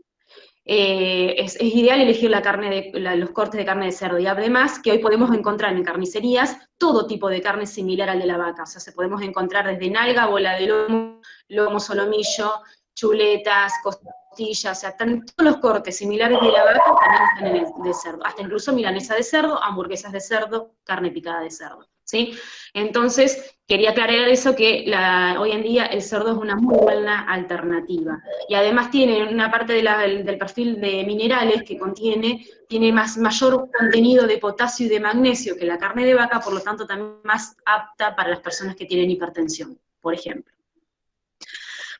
Es ideal elegir los cortes de carne de cerdo, y además que hoy podemos encontrar en carnicerías todo tipo de carne similar al de la vaca, o sea, se podemos encontrar desde nalga, bola de lomo, solomillo, chuletas, costillas, o sea, están todos los cortes similares de la vaca también están en el de cerdo, hasta incluso milanesa de cerdo, hamburguesas de cerdo, carne picada de cerdo, ¿sí? Entonces, quería aclarar eso, que hoy en día el cerdo es una muy buena alternativa. Y además tiene una parte del perfil de minerales que tiene mayor contenido de potasio y de magnesio que la carne de vaca, por lo tanto también más apta para las personas que tienen hipertensión, por ejemplo.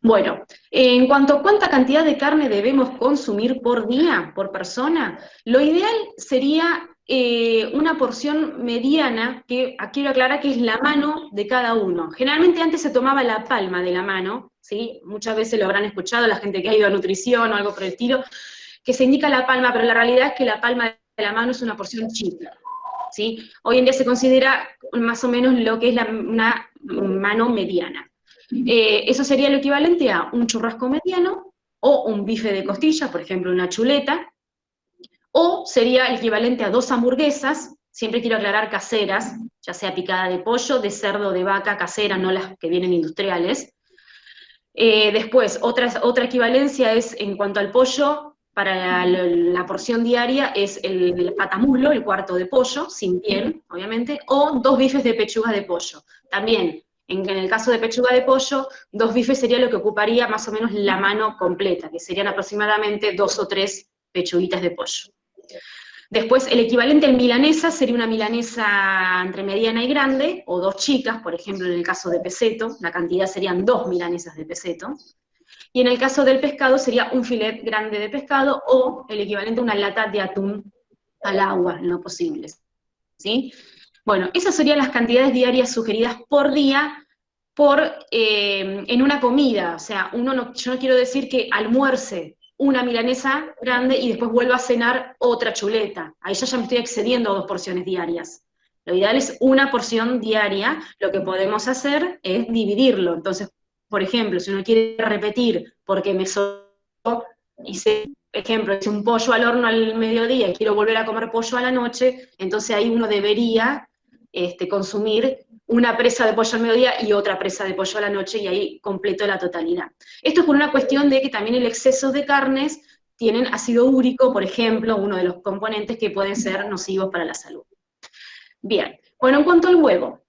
Bueno, en cuanto a cuánta cantidad de carne debemos consumir por día, por persona, lo ideal sería una porción mediana, que quiero aclarar que es la mano de cada uno. Generalmente antes se tomaba la palma de la mano, ¿sí? Muchas veces lo habrán escuchado la gente que ha ido a nutrición o algo por el estilo, que se indica la palma, pero la realidad es que la palma de la mano es una porción chica, ¿sí? Hoy en día se considera más o menos lo que es una mano mediana. Eso sería lo equivalente a un churrasco mediano o un bife de costilla, por ejemplo, una chuleta, o sería el equivalente a 2 hamburguesas, siempre quiero aclarar caseras, ya sea picada de pollo, de cerdo, de vaca, casera, no las que vienen industriales. Después, otra equivalencia es, en cuanto al pollo, para la porción diaria es el patamuslo, el cuarto de pollo, sin piel, obviamente, o 2 bifes de pechuga de pollo. También, en el caso de pechuga de pollo, 2 bifes sería lo que ocuparía más o menos la mano completa, que serían aproximadamente 2 o 3 pechuguitas de pollo. Después, el equivalente en milanesa sería una milanesa entre mediana y grande, o 2 chicas, por ejemplo, en el caso de peseto, la cantidad serían 2 milanesas de peseto. Y en el caso del pescado sería un filet grande de pescado, o el equivalente a una lata de atún al agua, en lo posible, ¿sí? Bueno, esas serían las cantidades diarias sugeridas por día en una comida. O sea, yo no quiero decir que almuerce una milanesa grande y después vuelva a cenar otra chuleta. Ahí ya me estoy excediendo a 2 porciones diarias. Lo ideal es una porción diaria. Lo que podemos hacer es dividirlo. Entonces, por ejemplo, si uno quiere repetir porque me sobró, hice un pollo al horno al mediodía y quiero volver a comer pollo a la noche, entonces ahí uno debería consumir una presa de pollo al mediodía y otra presa de pollo a la noche, y ahí completo la totalidad. Esto es por una cuestión de que también el exceso de carnes tienen ácido úrico, por ejemplo, uno de los componentes que pueden ser nocivos para la salud. Bien, bueno, en cuanto al huevo.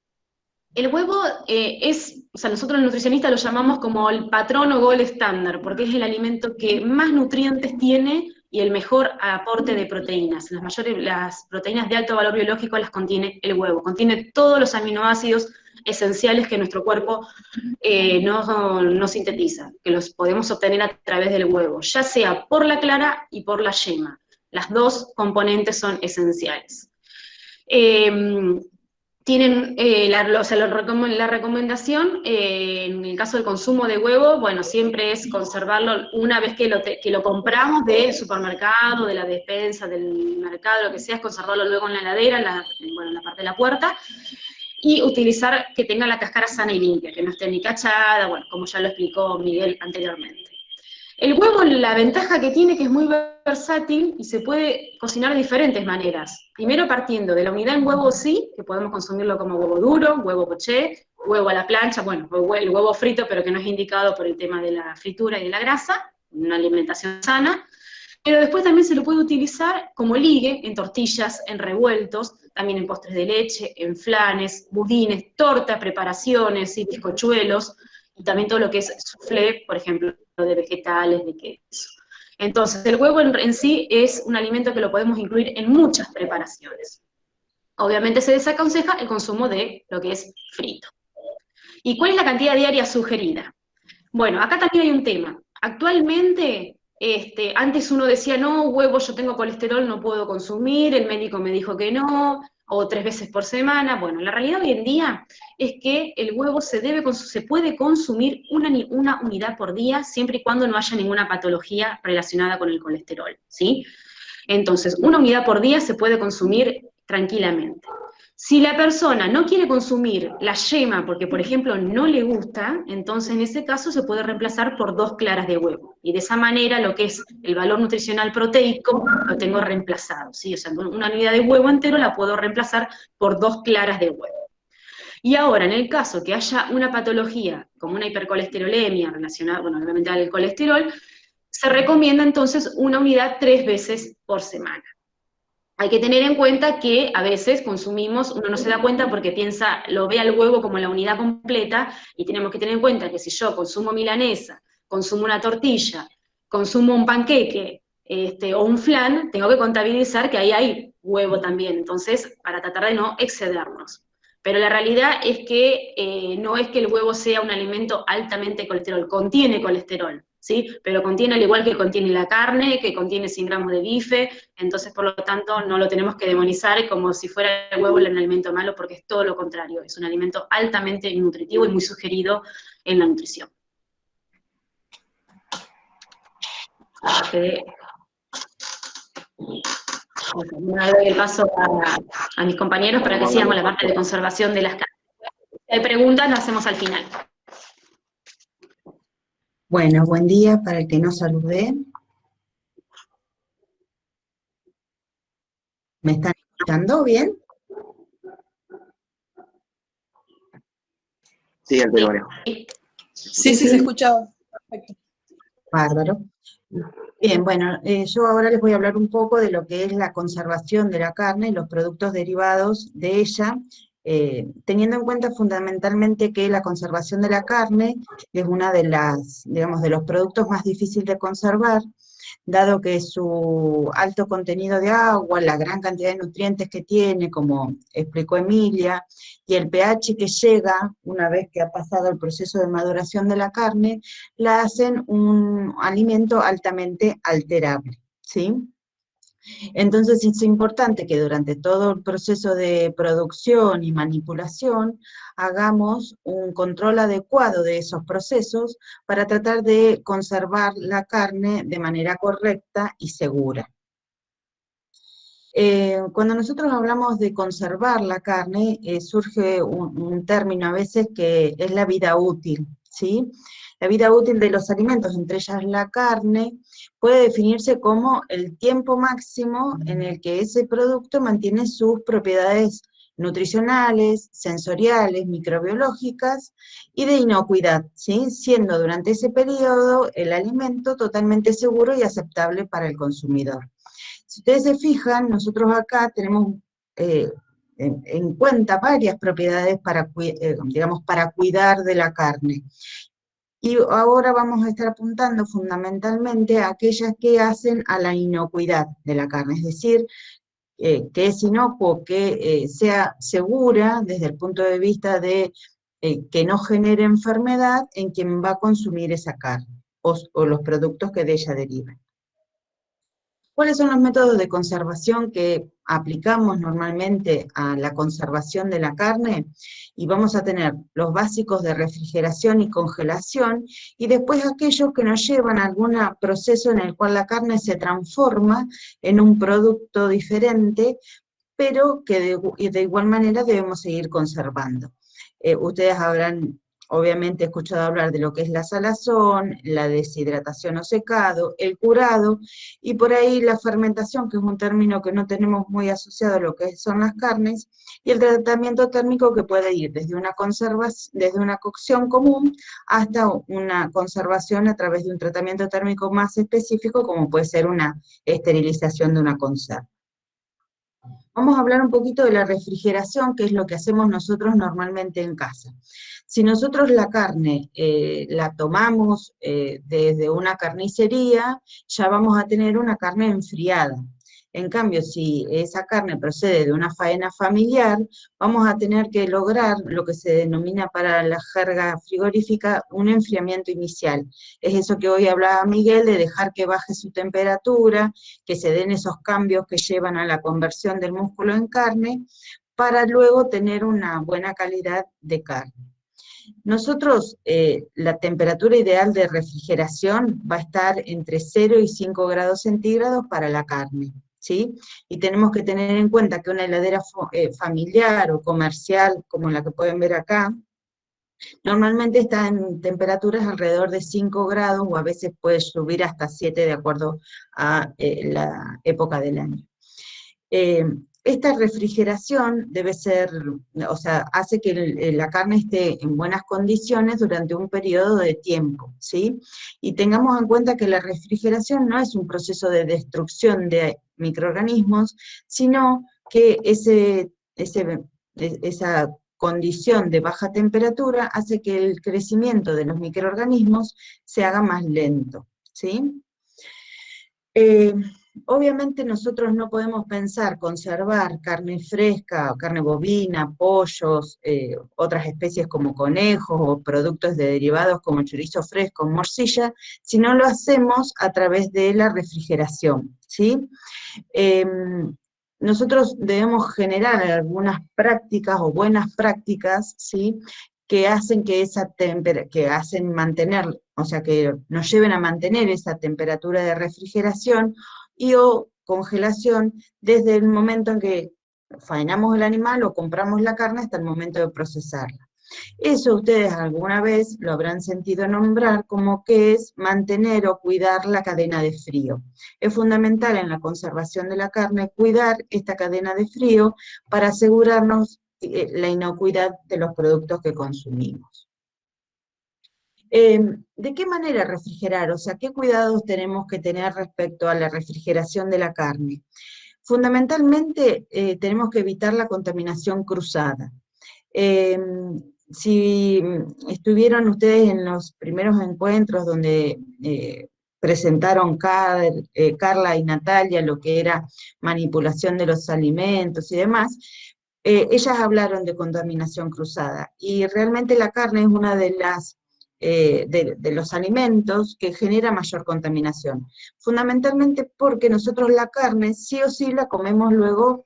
El huevo o sea, nosotros los nutricionistas lo llamamos como el patrón o gold estándar, porque es el alimento que más nutrientes tiene y el mejor aporte de proteínas. Las proteínas de alto valor biológico las contiene el huevo, contiene todos los aminoácidos esenciales que nuestro cuerpo no sintetiza, que los podemos obtener a través del huevo, ya sea por la clara y por la yema. Las dos componentes son esenciales. Tienen, la recomendación, en el caso del consumo de huevo, bueno, siempre es conservarlo una vez que lo compramos del supermercado, de la despensa, del mercado, lo que sea, es conservarlo luego en la heladera, en la parte de la puerta, y utilizar que tenga la cáscara sana y limpia, que no esté ni cachada, bueno, como ya lo explicó Miguel anteriormente. El huevo, la ventaja que tiene, que es muy versátil y se puede cocinar de diferentes maneras. Primero partiendo de la unidad en huevo sí, que podemos consumirlo como huevo duro, huevo poché, huevo a la plancha, bueno, el huevo frito, pero que no es indicado por el tema de la fritura y de la grasa, una alimentación sana. Pero después también se lo puede utilizar como ligue en tortillas, en revueltos, también en postres de leche, en flanes, budines, tortas, preparaciones, y bizcochuelos, y también todo lo que es soufflé, por ejemplo, de vegetales, de queso. Entonces, el huevo en sí es un alimento que lo podemos incluir en muchas preparaciones. Obviamente se desaconseja el consumo de lo que es frito. ¿Y cuál es la cantidad diaria sugerida? Bueno, acá también hay un tema. Actualmente, antes uno decía, no, huevo, yo tengo colesterol, no puedo consumir, el médico me dijo que no, o 3 veces por semana. Bueno, la realidad hoy en día es que el huevo se puede consumir una unidad por día, siempre y cuando no haya ninguna patología relacionada con el colesterol, ¿sí? Entonces, una unidad por día se puede consumir tranquilamente. Si la persona no quiere consumir la yema porque, por ejemplo, no le gusta, entonces en ese caso se puede reemplazar por 2 claras de huevo. Y de esa manera lo que es el valor nutricional proteico lo tengo reemplazado, ¿sí? O sea, una unidad de huevo entero la puedo reemplazar por 2 claras de huevo. Y ahora, en el caso que haya una patología como una hipercolesterolemia relacionada, bueno, obviamente al colesterol, se recomienda entonces una unidad 3 veces por semana. Hay que tener en cuenta que a veces consumimos, uno no se da cuenta porque piensa, lo ve al huevo como la unidad completa, y tenemos que tener en cuenta que si yo consumo milanesa, consumo una tortilla, consumo un panqueque, o un flan, tengo que contabilizar que ahí hay huevo también, entonces, para tratar de no excedernos. Pero la realidad es que no es que el huevo sea un alimento altamente colesterol, contiene colesterol, ¿sí? Pero contiene, al igual que contiene la carne, que contiene 100 gramos de bife, entonces por lo tanto no lo tenemos que demonizar como si fuera el huevo un alimento malo, porque es todo lo contrario, es un alimento altamente nutritivo y muy sugerido en la nutrición. Bueno, doy el paso a mis compañeros para que sigan con la parte de conservación de las carnes. Si hay preguntas, las hacemos al final. Bueno, buen día para el que no saludé. ¿Me están escuchando bien? Sí, Alberto. Sí, se escuchaba. Perfecto. Bárbaro. Bien, bueno, yo ahora les voy a hablar un poco de lo que es la conservación de la carne y los productos derivados de ella, teniendo en cuenta fundamentalmente que la conservación de la carne es una de las, digamos, de los productos más difíciles de conservar, dado que su alto contenido de agua, la gran cantidad de nutrientes que tiene, como explicó Emilia, y el pH que llega una vez que ha pasado el proceso de maduración de la carne, la hacen un alimento altamente alterable, ¿sí? Entonces es importante que durante todo el proceso de producción y manipulación hagamos un control adecuado de esos procesos para tratar de conservar la carne de manera correcta y segura. Cuando nosotros hablamos de conservar la carne, surge un término a veces que es la vida útil, ¿sí? La vida útil de los alimentos, entre ellas la carne, puede definirse como el tiempo máximo en el que ese producto mantiene sus propiedades nutricionales, sensoriales, microbiológicas y de inocuidad, ¿sí? Siendo durante ese periodo el alimento totalmente seguro y aceptable para el consumidor. Si ustedes se fijan, nosotros acá tenemos en cuenta varias propiedades para, digamos, para cuidar de la carne. Y ahora vamos a estar apuntando fundamentalmente a aquellas que hacen a la inocuidad de la carne, es decir, que es inocuo, que sea segura desde el punto de vista de que no genere enfermedad en quien va a consumir esa carne, o los productos que de ella deriven. ¿Cuáles son los métodos de conservación que aplicamos normalmente a la conservación de la carne? Y vamos a tener los básicos de refrigeración y congelación, y después aquellos que nos llevan a algún proceso en el cual la carne se transforma en un producto diferente, pero que de igual manera debemos seguir conservando. Ustedes habrán obviamente escuchado hablar de lo que es la salazón, la deshidratación o secado, el curado, y por ahí la fermentación, que es un término que no tenemos muy asociado a lo que son las carnes, y el tratamiento térmico, que puede ir desde desde una cocción común hasta una conservación a través de un tratamiento térmico más específico, como puede ser una esterilización de una conserva. Vamos a hablar un poquito de la refrigeración, que es lo que hacemos nosotros normalmente en casa. Si nosotros la carne la tomamos desde una carnicería, ya vamos a tener una carne enfriada. En cambio, si esa carne procede de una faena familiar, vamos a tener que lograr lo que se denomina para la jerga frigorífica un enfriamiento inicial. Es eso que hoy hablaba Miguel, de dejar que baje su temperatura, que se den esos cambios que llevan a la conversión del músculo en carne, para luego tener una buena calidad de carne. Nosotros, la temperatura ideal de refrigeración va a estar entre 0 y 5 grados centígrados para la carne, ¿sí? Y tenemos que tener en cuenta que una heladera familiar o comercial, como la que pueden ver acá, normalmente está en temperaturas alrededor de 5 grados, o a veces puede subir hasta 7 de acuerdo a la época del año. Esta refrigeración debe ser, o sea, hace que la carne esté en buenas condiciones durante un periodo de tiempo, ¿sí? Y tengamos en cuenta que la refrigeración no es un proceso de destrucción de microorganismos, sino que esa condición de baja temperatura hace que el crecimiento de los microorganismos se haga más lento, ¿sí? Obviamente nosotros no podemos pensar conservar carne fresca, o carne bovina, pollos, otras especies como conejos, o productos de derivados como chorizo fresco, morcilla, si no lo hacemos a través de la refrigeración, ¿sí? Nosotros debemos generar algunas prácticas, o buenas prácticas, ¿sí?, que hacen que hacen mantener, o sea, que nos lleven a mantener esa temperatura de refrigeración o congelación desde el momento en que faenamos el animal o compramos la carne hasta el momento de procesarla. Eso ustedes alguna vez lo habrán sentido nombrar como que es mantener o cuidar la cadena de frío. Es fundamental en la conservación de la carne cuidar esta cadena de frío para asegurarnos la inocuidad de los productos que consumimos. ¿De qué manera refrigerar? O sea, ¿qué cuidados tenemos que tener respecto a la refrigeración de la carne? Fundamentalmente tenemos que evitar la contaminación cruzada. Si estuvieron ustedes en los primeros encuentros donde presentaron Carla y Natalia lo que era manipulación de los alimentos y demás, ellas hablaron de contaminación cruzada, y realmente la carne es una de los alimentos que genera mayor contaminación, fundamentalmente porque nosotros la carne sí o sí la comemos luego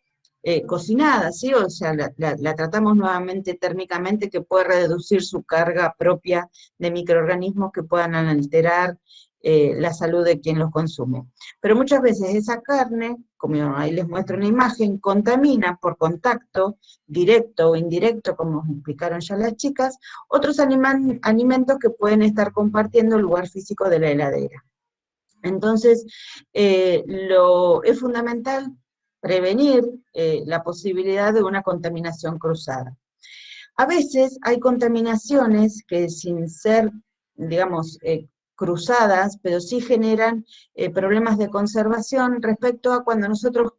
cocinada, ¿sí? O sea, la tratamos nuevamente térmicamente, que puede reducir su carga propia de microorganismos que puedan alterar la salud de quien los consume. Pero muchas veces esa carne, como ahí les muestro una imagen, contamina por contacto directo o indirecto, como explicaron ya las chicas, otros alimentos que pueden estar compartiendo el lugar físico de la heladera. Entonces, es fundamental prevenir la posibilidad de una contaminación cruzada. A veces hay contaminaciones que, sin ser, digamos, cruzadas, pero sí generan problemas de conservación respecto a cuando nosotros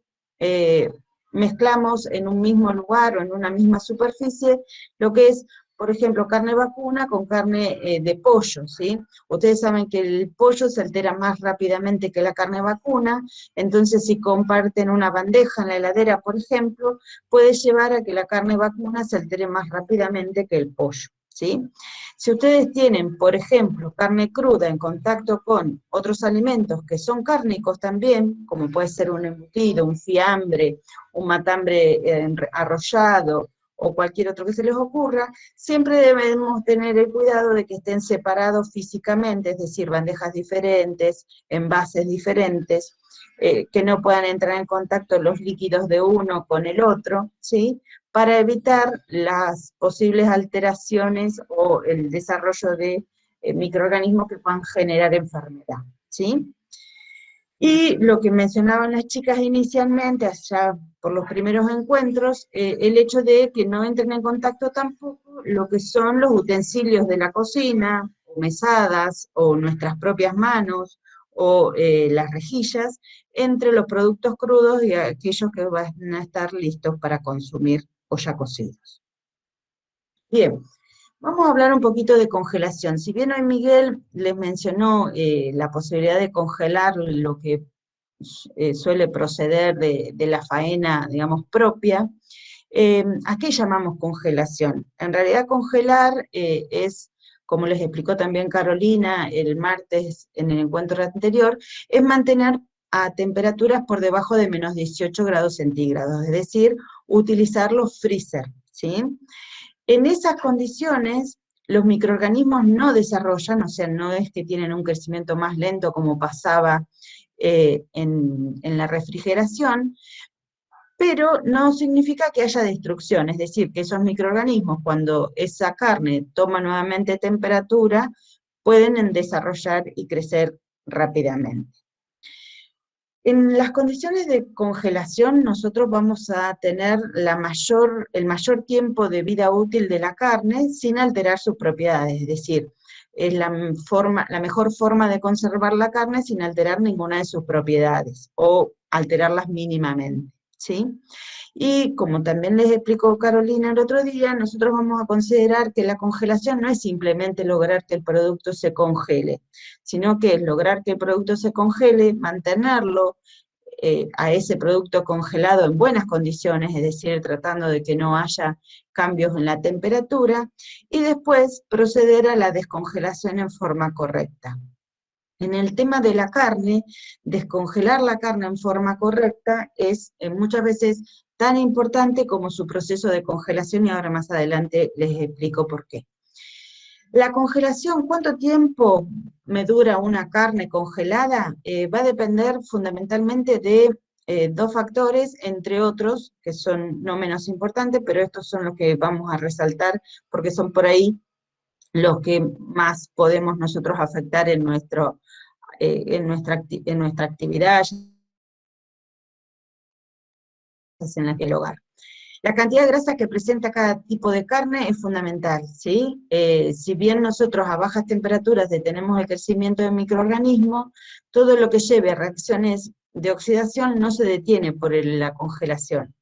mezclamos en un mismo lugar o en una misma superficie lo que es, por ejemplo, carne vacuna con carne de pollo, ¿sí? Ustedes saben que el pollo se altera más rápidamente que la carne vacuna, entonces si comparten una bandeja en la heladera, por ejemplo, puede llevar a que la carne vacuna se altere más rápidamente que el pollo, ¿sí? Si ustedes tienen, por ejemplo, carne cruda en contacto con otros alimentos que son cárnicos también, como puede ser un embutido, un fiambre, un matambre arrollado, o cualquier otro que se les ocurra, siempre debemos tener el cuidado de que estén separados físicamente, es decir, bandejas diferentes, envases diferentes, que no puedan entrar en contacto los líquidos de uno con el otro, ¿sí? Para evitar las posibles alteraciones o el desarrollo de microorganismos que puedan generar enfermedad, ¿sí? Y lo que mencionaban las chicas inicialmente, allá por los primeros encuentros, el hecho de que no entren en contacto tampoco lo que son los utensilios de la cocina, o mesadas, o nuestras propias manos, o las rejillas, entre los productos crudos y aquellos que van a estar listos para consumir o ya cocidos. Bien, vamos a hablar un poquito de congelación. Si bien hoy Miguel les mencionó la posibilidad de congelar lo que suele proceder de la faena, digamos, propia, ¿a qué llamamos congelación? En realidad congelar es, como les explicó también Carolina el martes en el encuentro anterior, es mantener a temperaturas por debajo de menos 18 grados centígrados, es decir, utilizar los freezer, ¿sí? En esas condiciones, los microorganismos no desarrollan, o sea, no es que tienen un crecimiento más lento como pasaba en la refrigeración, pero no significa que haya destrucción, es decir, que esos microorganismos, cuando esa carne toma nuevamente temperatura, pueden desarrollar y crecer rápidamente. En las condiciones de congelación nosotros vamos a tener el mayor tiempo de vida útil de la carne sin alterar sus propiedades, es decir, es la mejor forma de conservar la carne sin alterar ninguna de sus propiedades o alterarlas mínimamente, ¿sí? Y como también les explicó Carolina el otro día, nosotros vamos a considerar que la congelación no es simplemente lograr que el producto se congele, sino que es lograr que el producto se congele, mantenerlo a ese producto congelado en buenas condiciones, es decir, tratando de que no haya cambios en la temperatura, y después proceder a la descongelación en forma correcta. En el tema de la carne, descongelar la carne en forma correcta es muchas veces tan importante como su proceso de congelación, y ahora más adelante les explico por qué. La congelación, ¿cuánto tiempo me dura una carne congelada? Va a depender fundamentalmente de dos factores, entre otros, que son no menos importantes, pero estos son los que vamos a resaltar, porque son por ahí los que más podemos nosotros afectar en nuestra actividad en el hogar. La cantidad de grasa que presenta cada tipo de carne es fundamental, ¿sí? Si bien nosotros a bajas temperaturas detenemos el crecimiento de microorganismos, todo lo que lleve a reacciones de oxidación no se detiene por la congelación.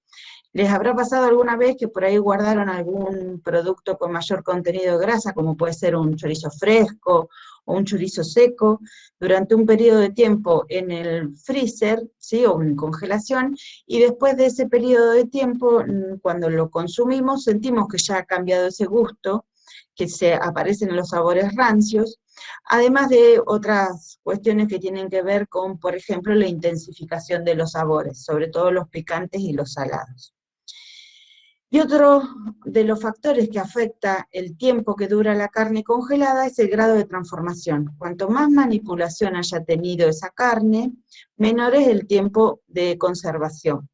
¿Les habrá pasado alguna vez que por ahí guardaron algún producto con mayor contenido de grasa, como puede ser un chorizo fresco o un chorizo seco, durante un periodo de tiempo en el freezer, ¿sí? O en congelación, y después de ese periodo de tiempo, cuando lo consumimos, sentimos que ya ha cambiado ese gusto, que se aparecen los sabores rancios, además de otras cuestiones que tienen que ver con, por ejemplo, la intensificación de los sabores, sobre todo los picantes y los salados. Y otro de los factores que afecta el tiempo que dura la carne congelada es el grado de transformación. Cuanto más manipulación haya tenido esa carne, menor es el tiempo de conservación.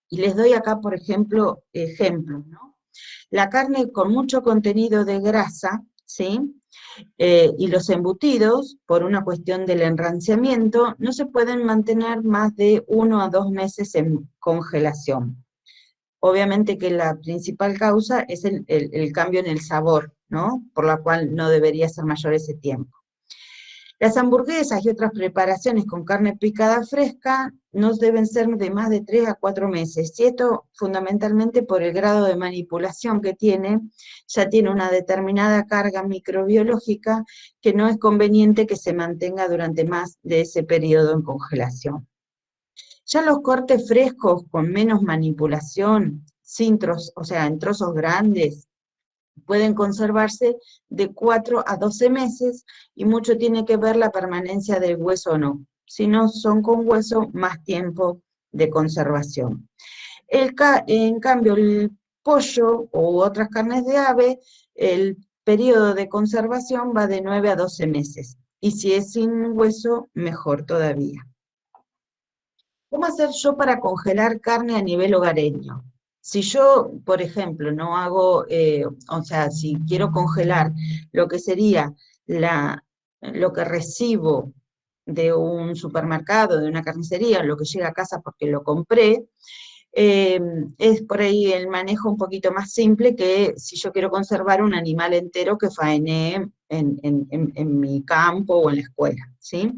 Y les doy acá, por ejemplo, ejemplos, ¿no? La carne con mucho contenido de grasa, ¿sí? Y los embutidos, por una cuestión del enranciamiento, no se pueden mantener más de 1 a 2 meses en congelación. Obviamente que la principal causa es el cambio en el sabor, ¿no? Por la cual no debería ser mayor ese tiempo. Las hamburguesas y otras preparaciones con carne picada fresca no deben ser de más de 3 a 4 meses, y esto fundamentalmente por el grado de manipulación que tiene, ya tiene una determinada carga microbiológica que no es conveniente que se mantenga durante más de ese periodo en congelación. Ya los cortes frescos con menos manipulación, sin o sea, en trozos grandes, pueden conservarse de 4 a 12 meses, y mucho tiene que ver la permanencia del hueso o no. Si no son con hueso, más tiempo de conservación. En cambio, el pollo u otras carnes de ave, el periodo de conservación va de 9 a 12 meses. Y si es sin hueso, mejor todavía. ¿Cómo hacer yo para congelar carne a nivel hogareño? Si yo, por ejemplo, no hago, o sea, si quiero congelar lo que sería lo que recibo de un supermercado, de una carnicería, lo que llega a casa porque lo compré, es por ahí el manejo un poquito más simple que si yo quiero conservar un animal entero que faené en mi campo o en la escuela, ¿sí?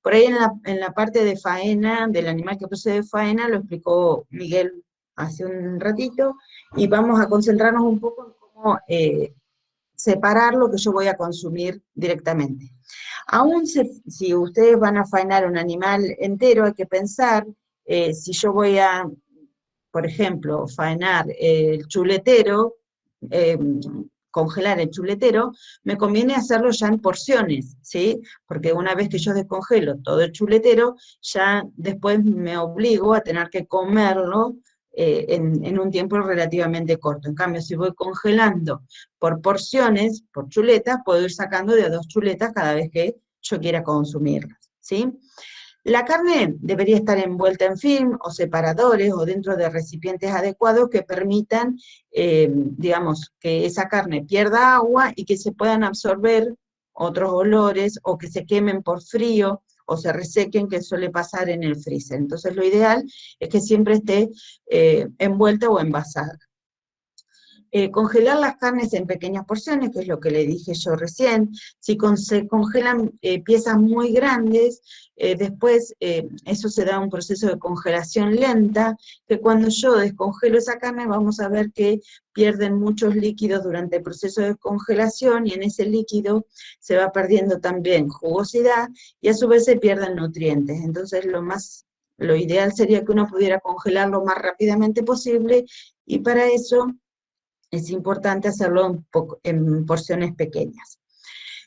Por ahí en la parte de faena, del animal que procede de faena, lo explicó Miguel hace un ratito, y vamos a concentrarnos un poco en cómo separar lo que yo voy a consumir directamente. Aún si ustedes van a faenar un animal entero, hay que pensar, si yo voy a, por ejemplo, faenar el chuletero, congelar el chuletero, me conviene hacerlo ya en porciones, ¿sí? Porque una vez que yo descongelo todo el chuletero, ya después me obligo a tener que comerlo en un tiempo relativamente corto. En cambio, si voy congelando por porciones, por chuletas, puedo ir sacando de a 2 chuletas cada vez que yo quiera consumirlas, ¿sí? La carne debería estar envuelta en film o separadores o dentro de recipientes adecuados que permitan, digamos, que esa carne pierda agua y que se puedan absorber otros olores, o que se quemen por frío o se resequen, que suele pasar en el freezer. Entonces lo ideal es que siempre esté envuelta o envasada. Congelar las carnes en pequeñas porciones, que es lo que le dije yo recién. Si se congelan piezas muy grandes, después eso se da un proceso de congelación lenta, que cuando yo descongelo esa carne vamos a ver que pierden muchos líquidos durante el proceso de congelación, y en ese líquido se va perdiendo también jugosidad, y a su vez se pierden nutrientes. Entonces lo ideal sería que uno pudiera congelar lo más rápidamente posible, y para eso es importante hacerlo en porciones pequeñas.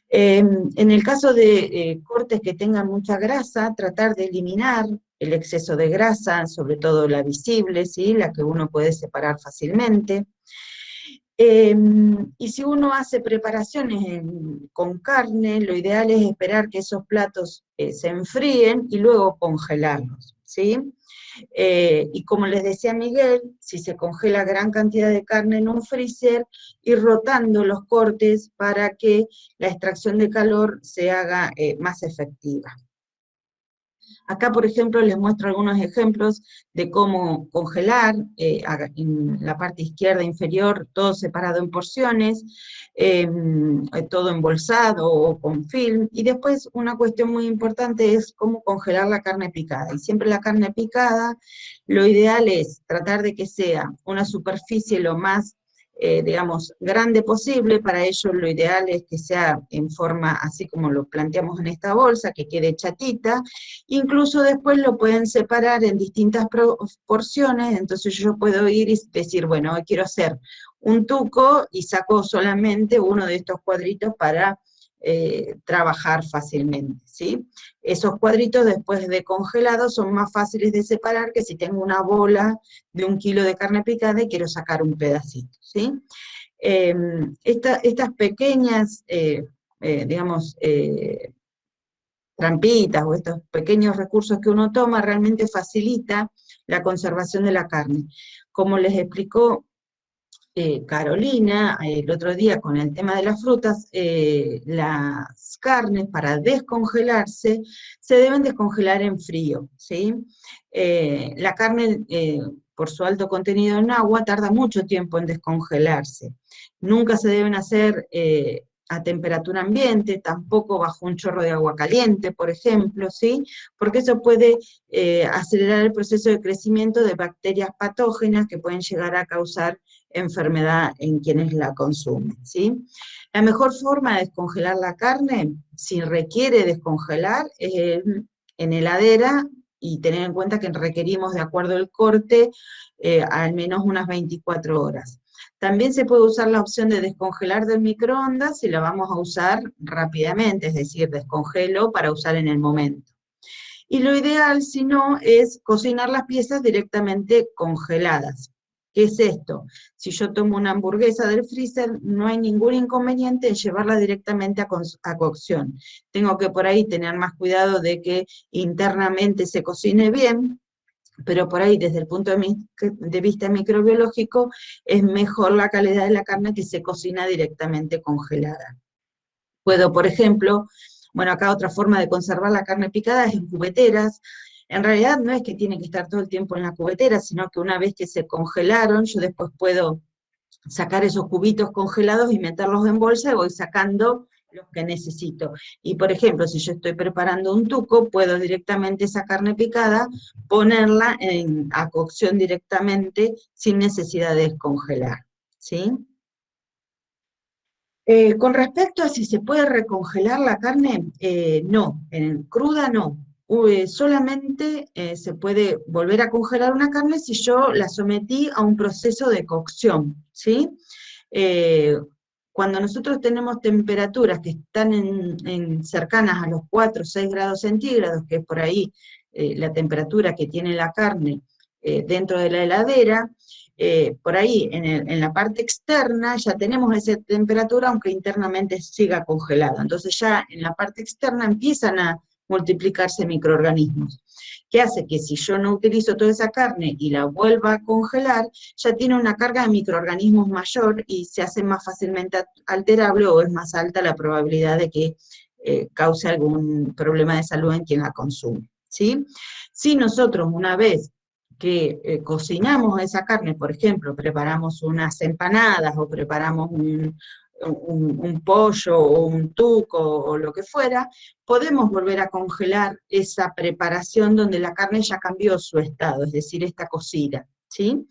En el caso de cortes que tengan mucha grasa, tratar de eliminar el exceso de grasa, sobre todo la visible, ¿sí? La que uno puede separar fácilmente. Y si uno hace preparaciones con carne, lo ideal es esperar que esos platos se enfríen y luego congelarlos, ¿sí? Y como les decía Miguel, si se congela gran cantidad de carne en un freezer, ir rotando los cortes para que la extracción de calor se haga más efectiva. Acá, por ejemplo, les muestro algunos ejemplos de cómo congelar, en la parte izquierda inferior, todo separado en porciones, todo embolsado o con film, y después una cuestión muy importante es cómo congelar la carne picada. Y siempre la carne picada, lo ideal es tratar de que sea una superficie lo más digamos, grande posible. Para ello lo ideal es que sea en forma, así como lo planteamos en esta bolsa, que quede chatita. Incluso después lo pueden separar en distintas porciones, entonces yo puedo ir y decir, bueno, hoy quiero hacer un tuco, y saco solamente uno de estos cuadritos para trabajar fácilmente, ¿sí? Esos cuadritos después de congelados son más fáciles de separar que si tengo una bola de 1 kilo de carne picada y quiero sacar un pedacito, ¿sí? Estas pequeñas, digamos, trampitas o estos pequeños recursos que uno toma realmente facilita la conservación de la carne. Como les explicó Carolina el otro día con el tema de las frutas, las carnes para descongelarse se deben descongelar en frío, ¿sí? La carne, por su alto contenido en agua, tarda mucho tiempo en descongelarse. Nunca se deben hacer a temperatura ambiente, tampoco bajo un chorro de agua caliente, por ejemplo, ¿sí? Porque eso puede acelerar el proceso de crecimiento de bacterias patógenas que pueden llegar a causar enfermedad en quienes la consumen, ¿sí? La mejor forma de descongelar la carne, si requiere descongelar, es en heladera, y tener en cuenta que requerimos, de acuerdo al corte, al menos unas 24 horas. También se puede usar la opción de descongelar del microondas si la vamos a usar rápidamente, es decir, descongelo para usar en el momento. Y lo ideal, si no, es cocinar las piezas directamente congeladas. ¿Qué es esto? Si yo tomo una hamburguesa del freezer, no hay ningún inconveniente en llevarla directamente a cocción. Tengo que por ahí tener más cuidado de que internamente se cocine bien, pero por ahí desde el punto de vista microbiológico es mejor la calidad de la carne que se cocina directamente congelada. Puedo, por ejemplo, bueno, acá otra forma de conservar la carne picada es en cubeteras. En realidad no es que tiene que estar todo el tiempo en la cubetera, sino que una vez que se congelaron, yo después puedo sacar esos cubitos congelados y meterlos en bolsa y voy sacando los que necesito. Y por ejemplo, si yo estoy preparando un tuco, puedo directamente esa carne picada, ponerla a cocción directamente sin necesidad de descongelar, ¿sí? Con respecto a si se puede recongelar la carne, no, en cruda no. Solamente se puede volver a congelar una carne si yo la sometí a un proceso de cocción, ¿sí? Cuando nosotros tenemos temperaturas que están cercanas a los 4 o 6 grados centígrados, que es por ahí la temperatura que tiene la carne dentro de la heladera, por ahí en la parte externa ya tenemos esa temperatura, aunque internamente siga congelada. Entonces ya en la parte externa empiezan a multiplicarse microorganismos, que hace que si yo no utilizo toda esa carne y la vuelva a congelar, ya tiene una carga de microorganismos mayor y se hace más fácilmente alterable, o es más alta la probabilidad de que cause algún problema de salud en quien la consume, ¿sí? Si nosotros una vez que cocinamos esa carne, por ejemplo, preparamos unas empanadas o preparamos un pollo o un tuco o lo que fuera, podemos volver a congelar esa preparación donde la carne ya cambió su estado, es decir, está cocida, ¿sí?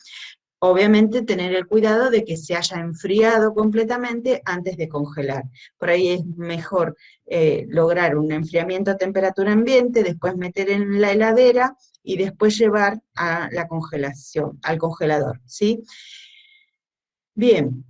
Obviamente tener el cuidado de que se haya enfriado completamente antes de congelar. Por ahí es mejor lograr un enfriamiento a temperatura ambiente, después meter en la heladera y después llevar a la congelación, al congelador, ¿sí? Bien,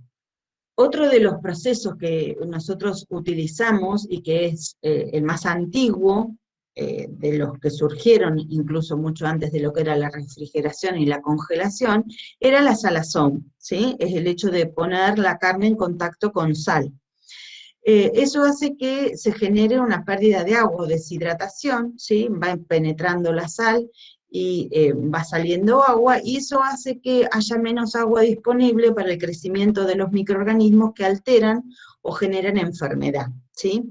otro de los procesos que nosotros utilizamos y que es el más antiguo, de los que surgieron incluso mucho antes de lo que era la refrigeración y la congelación, era la salazón, ¿sí? Es el hecho de poner la carne en contacto con sal. Eso hace que se genere una pérdida de agua o deshidratación, ¿sí? Va penetrando la sal y va saliendo agua, y eso hace que haya menos agua disponible para el crecimiento de los microorganismos que alteran o generan enfermedad, ¿sí?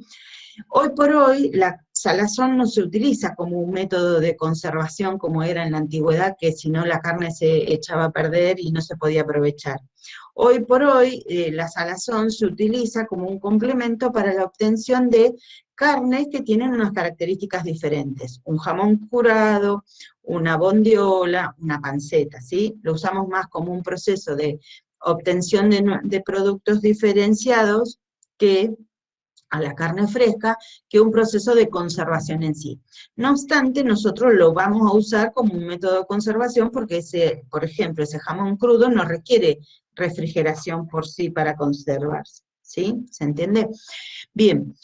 Hoy por hoy, la salazón no se utiliza como un método de conservación como era en la antigüedad, que si no la carne se echaba a perder y no se podía aprovechar. Hoy por hoy, la salazón se utiliza como un complemento para la obtención de carnes que tienen unas características diferentes. Un jamón curado, una bondiola, una panceta, ¿sí? Lo usamos más como un proceso de obtención de productos diferenciados que a la carne fresca, que un proceso de conservación en sí. No obstante, nosotros lo vamos a usar como un método de conservación porque, por ejemplo, ese jamón crudo no requiere refrigeración por sí para conservarse, ¿sí? ¿Se entiende? Bien,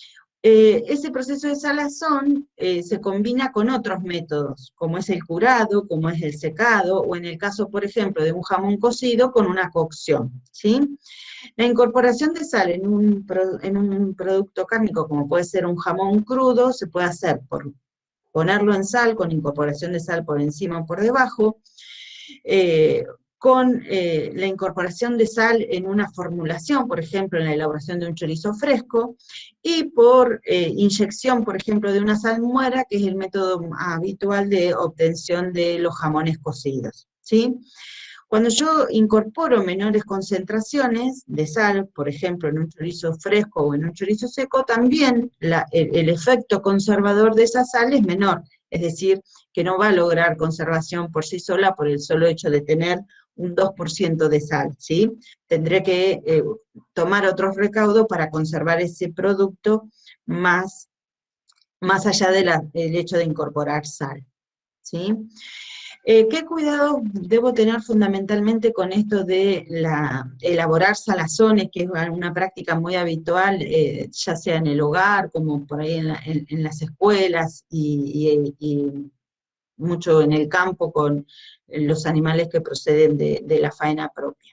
ese proceso de salazón se combina con otros métodos, como es el curado, como es el secado, o en el caso, por ejemplo, de un jamón cocido con una cocción, ¿sí? La incorporación de sal en un producto cárnico, como puede ser un jamón crudo, se puede hacer por ponerlo en sal, con incorporación de sal por encima o por debajo, con la incorporación de sal en una formulación, por ejemplo, en la elaboración de un chorizo fresco, y por inyección, por ejemplo, de una salmuera, que es el método habitual de obtención de los jamones cocidos, ¿sí? Cuando yo incorporo menores concentraciones de sal, por ejemplo, en un chorizo fresco o en un chorizo seco, también el efecto conservador de esa sal es menor, es decir, que no va a lograr conservación por sí sola por el solo hecho de tener un 2% de sal, ¿sí? Tendré que tomar otros recaudos para conservar ese producto más allá del hecho de incorporar sal. ¿sí? ¿Qué cuidados debo tener fundamentalmente con esto de elaborar salazones, que es una práctica muy habitual, ya sea en el hogar, como por ahí en las escuelas, y mucho en el campo con los animales que proceden de la faena propia?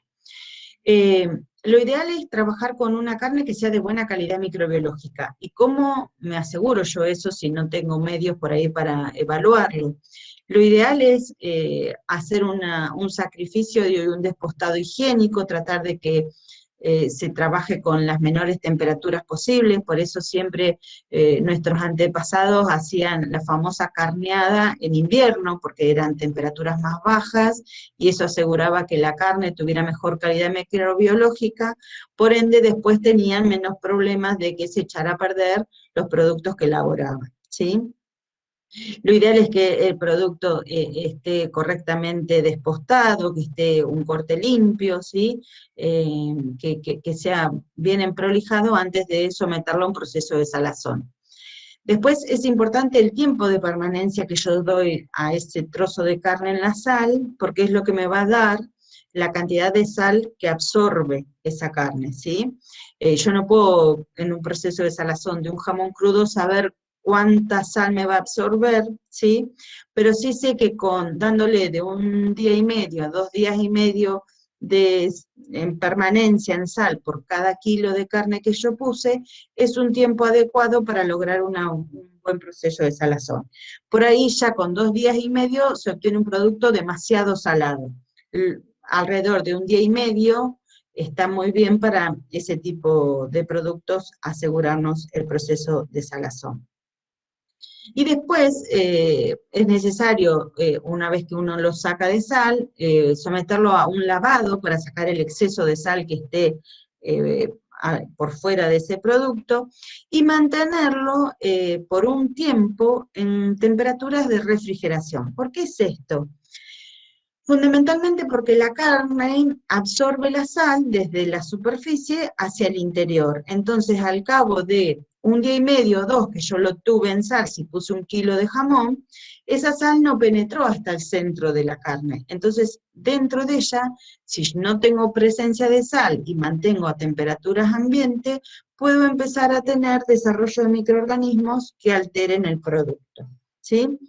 Lo ideal es trabajar con una carne que sea de buena calidad microbiológica. ¿Y cómo me aseguro yo eso si no tengo medios por ahí para evaluarlo? Lo ideal es hacer un sacrificio y un despostado higiénico, tratar de que se trabaje con las menores temperaturas posibles, por eso siempre nuestros antepasados hacían la famosa carneada en invierno, porque eran temperaturas más bajas, y eso aseguraba que la carne tuviera mejor calidad microbiológica, por ende después tenían menos problemas de que se echara a perder los productos que elaboraban, ¿sí? Lo ideal es que el producto esté correctamente despostado, que esté un corte limpio, ¿sí? Que sea bien emprolijado antes de someterlo a un proceso de salazón. Después es importante el tiempo de permanencia que yo doy a ese trozo de carne en la sal, porque es lo que me va a dar la cantidad de sal que absorbe esa carne, ¿sí? Yo no puedo, en un proceso de salazón de un jamón crudo, saber cuánta sal me va a absorber, ¿sí? Pero sí sé que dándole de 1 día y medio a 2 días y medio en permanencia en sal por cada kilo de carne que yo puse, es un tiempo adecuado para lograr un buen proceso de salazón. Por ahí ya con 2 días y medio se obtiene un producto demasiado salado. Alrededor de 1 día y medio está muy bien para ese tipo de productos asegurarnos el proceso de salazón. Y después es necesario, una vez que uno lo saca de sal, someterlo a un lavado para sacar el exceso de sal que esté por fuera de ese producto, y mantenerlo por un tiempo en temperaturas de refrigeración. ¿Por qué es esto? Fundamentalmente porque la carne absorbe la sal desde la superficie hacia el interior. Entonces, al cabo de 1 día y medio o 2 que yo lo tuve en sal, si puse 1 kilo de jamón, esa sal no penetró hasta el centro de la carne. Entonces, dentro de ella, si no tengo presencia de sal y mantengo a temperaturas ambiente, puedo empezar a tener desarrollo de microorganismos que alteren el producto, ¿sí?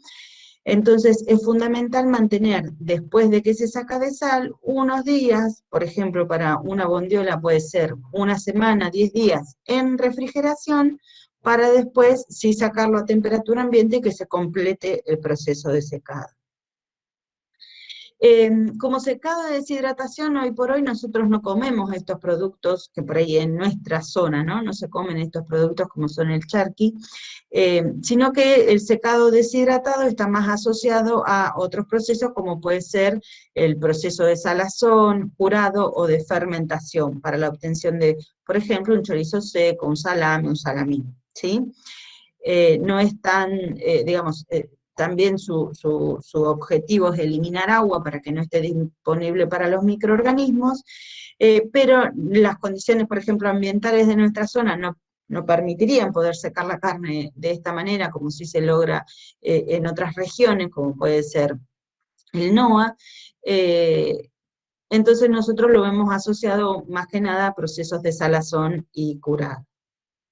Entonces es fundamental mantener, después de que se saca de sal, unos días, por ejemplo para una bondiola puede ser 1 semana, 10 días en refrigeración, para después sí sacarlo a temperatura ambiente y que se complete el proceso de secado. Como secado de deshidratación, hoy por hoy nosotros no comemos estos productos, que por ahí en nuestra zona, ¿no? No se comen estos productos como son el charqui, sino que el secado deshidratado está más asociado a otros procesos, como puede ser el proceso de salazón, curado o de fermentación, para la obtención de, por ejemplo, un chorizo seco, un salame, un salamín, ¿sí? No es tan, digamos, también su objetivo es eliminar agua para que no esté disponible para los microorganismos, pero las condiciones, por ejemplo, ambientales de nuestra zona no permitirían poder secar la carne de esta manera, como sí se logra en otras regiones, como puede ser el NOA. Entonces nosotros lo hemos asociado más que nada a procesos de salazón y curado,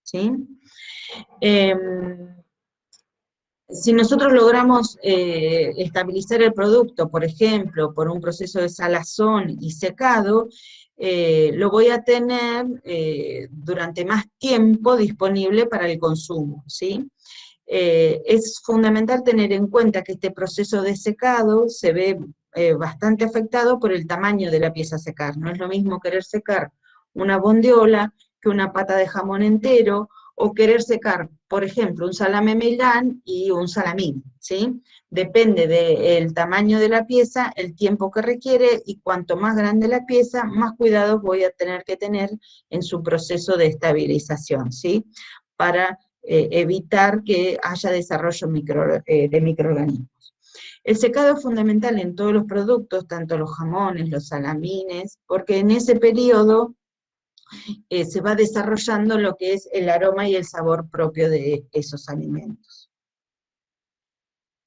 ¿sí? Si nosotros logramos estabilizar el producto, por ejemplo, por un proceso de salazón y secado, lo voy a tener durante más tiempo disponible para el consumo, ¿sí? Es fundamental tener en cuenta que este proceso de secado se ve bastante afectado por el tamaño de la pieza a secar. No es lo mismo querer secar una bondiola que una pata de jamón entero, o querer secar, por ejemplo, un salame Milán y un salamín, ¿sí? Depende del tamaño de la pieza, el tiempo que requiere, y cuanto más grande la pieza, más cuidados voy a tener que tener en su proceso de estabilización, ¿sí? Para evitar que haya desarrollo de microorganismos. El secado es fundamental en todos los productos, tanto los jamones, los salamines, porque en ese periodo se va desarrollando lo que es el aroma y el sabor propio de esos alimentos.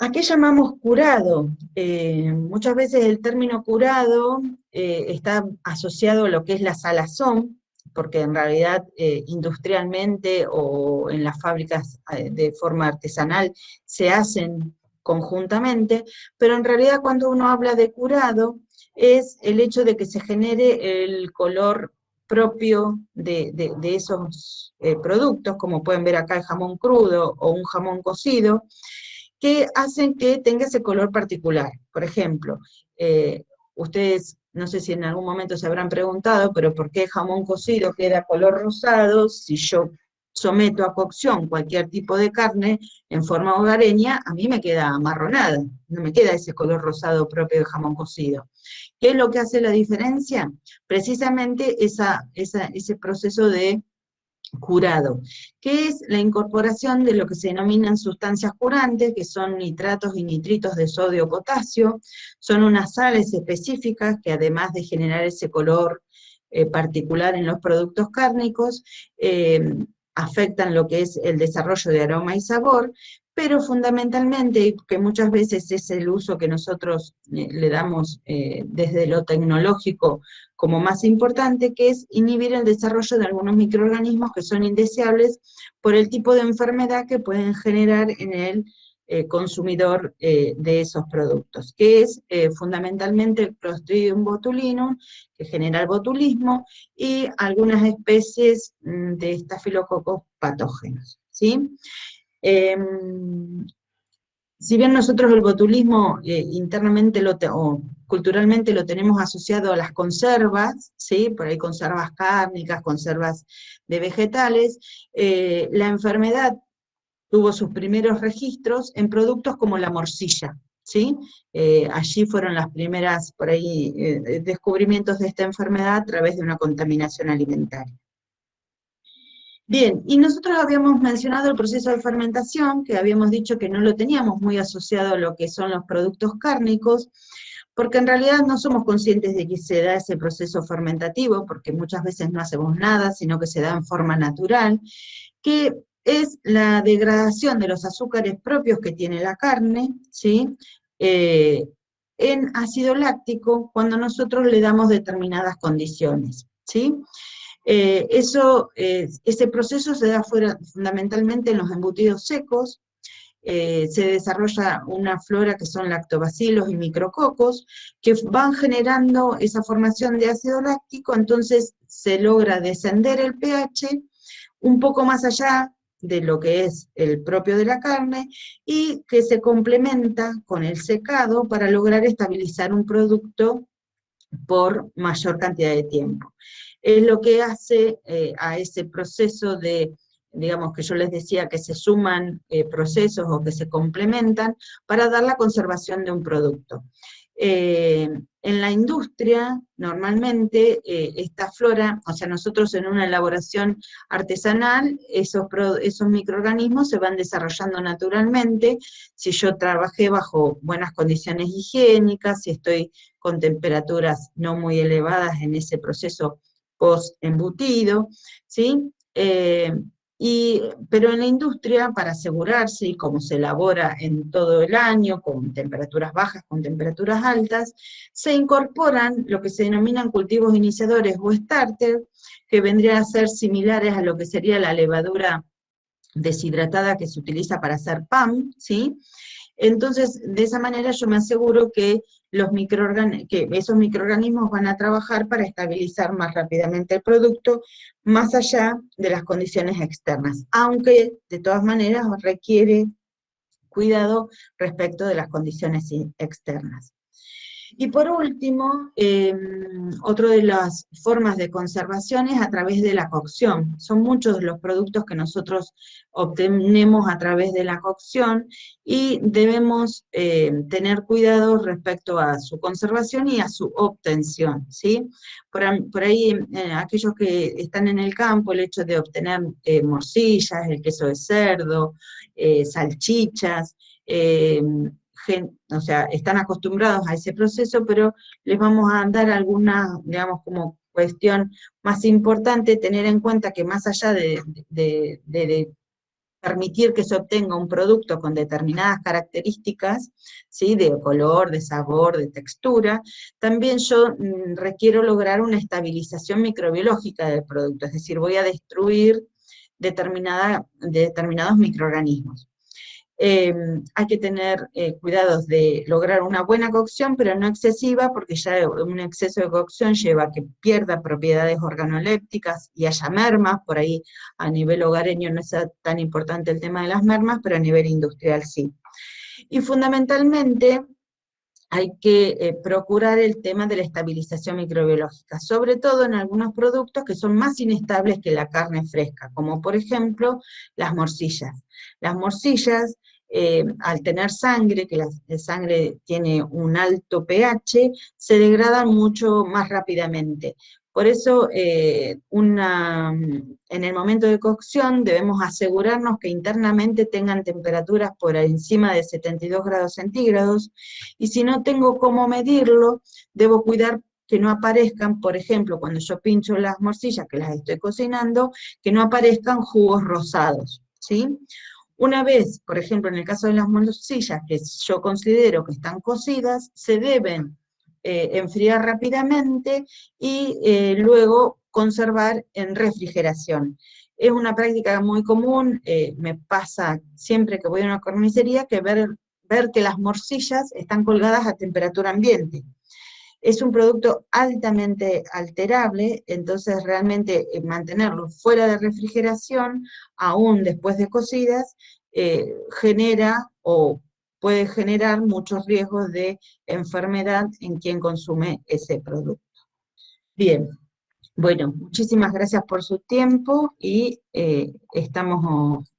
¿A qué llamamos curado? Muchas veces el término curado está asociado a lo que es la salazón, porque en realidad industrialmente o en las fábricas de forma artesanal se hacen conjuntamente, pero en realidad cuando uno habla de curado es el hecho de que se genere el color propio de esos productos, como pueden ver acá el jamón crudo o un jamón cocido, que hacen que tenga ese color particular. Por ejemplo, ustedes, no sé si en algún momento se habrán preguntado, pero ¿por qué el jamón cocido queda color rosado si yo someto a cocción cualquier tipo de carne en forma hogareña? A mí me queda amarronada, no me queda ese color rosado propio del jamón cocido. ¿Qué es lo que hace la diferencia? Precisamente ese proceso de curado, que es la incorporación de lo que se denominan sustancias curantes, que son nitratos y nitritos de sodio o potasio. Son unas sales específicas que, además de generar ese color particular en los productos cárnicos, afectan lo que es el desarrollo de aroma y sabor, pero fundamentalmente, que muchas veces es el uso que nosotros le damos desde lo tecnológico como más importante, que es inhibir el desarrollo de algunos microorganismos que son indeseables por el tipo de enfermedad que pueden generar en el consumidor de esos productos, que es fundamentalmente el Clostridium botulinum, que genera el botulismo, y algunas especies de estafilococos patógenos, ¿sí? Si bien nosotros el botulismo internamente o culturalmente lo tenemos asociado a las conservas, ¿sí? Por ahí conservas cárnicas, conservas de vegetales, la enfermedad tuvo sus primeros registros en productos como la morcilla, ¿sí? Allí fueron las primeras, por ahí, descubrimientos de esta enfermedad a través de una contaminación alimentaria. Bien, y nosotros habíamos mencionado el proceso de fermentación, que habíamos dicho que no lo teníamos muy asociado a lo que son los productos cárnicos, porque en realidad no somos conscientes de que se da ese proceso fermentativo, porque muchas veces no hacemos nada, sino que se da en forma natural, que es la degradación de los azúcares propios que tiene la carne, ¿sí? En ácido láctico cuando nosotros le damos determinadas condiciones, ¿sí? Ese proceso se da fundamentalmente en los embutidos secos. Se desarrolla una flora que son lactobacilos y micrococos, que van generando esa formación de ácido láctico, entonces se logra descender el pH un poco más allá de lo que es el propio de la carne, y que se complementa con el secado para lograr estabilizar un producto por mayor cantidad de tiempo. Es lo que hace a ese proceso de, digamos, que yo les decía que se suman procesos o que se complementan para dar la conservación de un producto. En la industria, normalmente, esta flora, o sea, nosotros en una elaboración artesanal, esos microorganismos se van desarrollando naturalmente. Si yo trabajé bajo buenas condiciones higiénicas, si estoy con temperaturas no muy elevadas en ese proceso post-embutido, ¿sí? Pero en la industria, para asegurarse, y como se elabora en todo el año, con temperaturas bajas, con temperaturas altas, se incorporan lo que se denominan cultivos iniciadores o starter, que vendrían a ser similares a lo que sería la levadura deshidratada que se utiliza para hacer pan, ¿sí? Entonces, de esa manera yo me aseguro que esos microorganismos van a trabajar para estabilizar más rápidamente el producto, más allá de las condiciones externas, aunque de todas maneras requiere cuidado respecto de las condiciones externas. Y por último, otra de las formas de conservación es a través de la cocción. Son muchos los productos que nosotros obtenemos a través de la cocción y debemos tener cuidado respecto a su conservación y a su obtención, ¿sí? Por ahí, aquellos que están en el campo, el hecho de obtener morcillas, el queso de cerdo, salchichas, o sea, están acostumbrados a ese proceso, pero les vamos a dar alguna, digamos, como cuestión más importante, tener en cuenta que más allá de permitir que se obtenga un producto con determinadas características, ¿sí? De color, de sabor, de textura, también yo requiero lograr una estabilización microbiológica del producto, es decir, voy a destruir determinados microorganismos. Hay que tener cuidados de lograr una buena cocción, pero no excesiva, porque ya un exceso de cocción lleva a que pierda propiedades organolépticas y haya mermas. Por ahí a nivel hogareño no es tan importante el tema de las mermas, pero a nivel industrial sí. Y fundamentalmente hay que procurar el tema de la estabilización microbiológica, sobre todo en algunos productos que son más inestables que la carne fresca, como por ejemplo las morcillas. Las morcillas, al tener sangre, que la sangre tiene un alto pH, se degradan mucho más rápidamente. Por eso, en el momento de cocción debemos asegurarnos que internamente tengan temperaturas por encima de 72 grados centígrados, y si no tengo cómo medirlo, debo cuidar que no aparezcan, por ejemplo, cuando yo pincho las morcillas, que las estoy cocinando, que no aparezcan jugos rosados, ¿sí? Una vez, por ejemplo, en el caso de las morcillas, que yo considero que están cocidas, se deben enfriar rápidamente y luego conservar en refrigeración. Es una práctica muy común, me pasa siempre que voy a una carnicería, que ver que las morcillas están colgadas a temperatura ambiente. Es un producto altamente alterable, entonces realmente mantenerlo fuera de refrigeración, aún después de cocidas, genera o puede generar muchos riesgos de enfermedad en quien consume ese producto. Bien, bueno, muchísimas gracias por su tiempo y estamos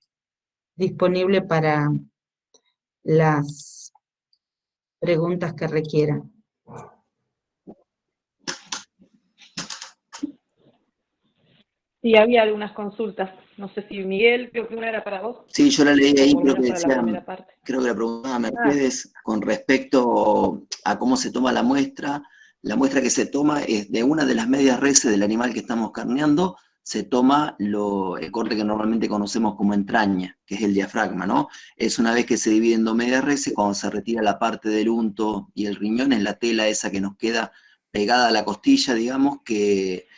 disponibles para las preguntas que requieran. Sí, había algunas consultas. No sé si Miguel, creo que una era para vos. Sí, yo la leí ahí, O creo que para la decía, primera parte. creo que la preguntaba Mercedes con respecto a cómo se toma la muestra. La muestra que se toma es de una de las medias reses del animal que estamos carneando, se toma el corte que normalmente conocemos como entraña, que es el diafragma, ¿no? Es una vez que se divide en dos medias reses, cuando se retira la parte del unto y el riñón, es la tela esa que nos queda pegada a la costilla, digamos, que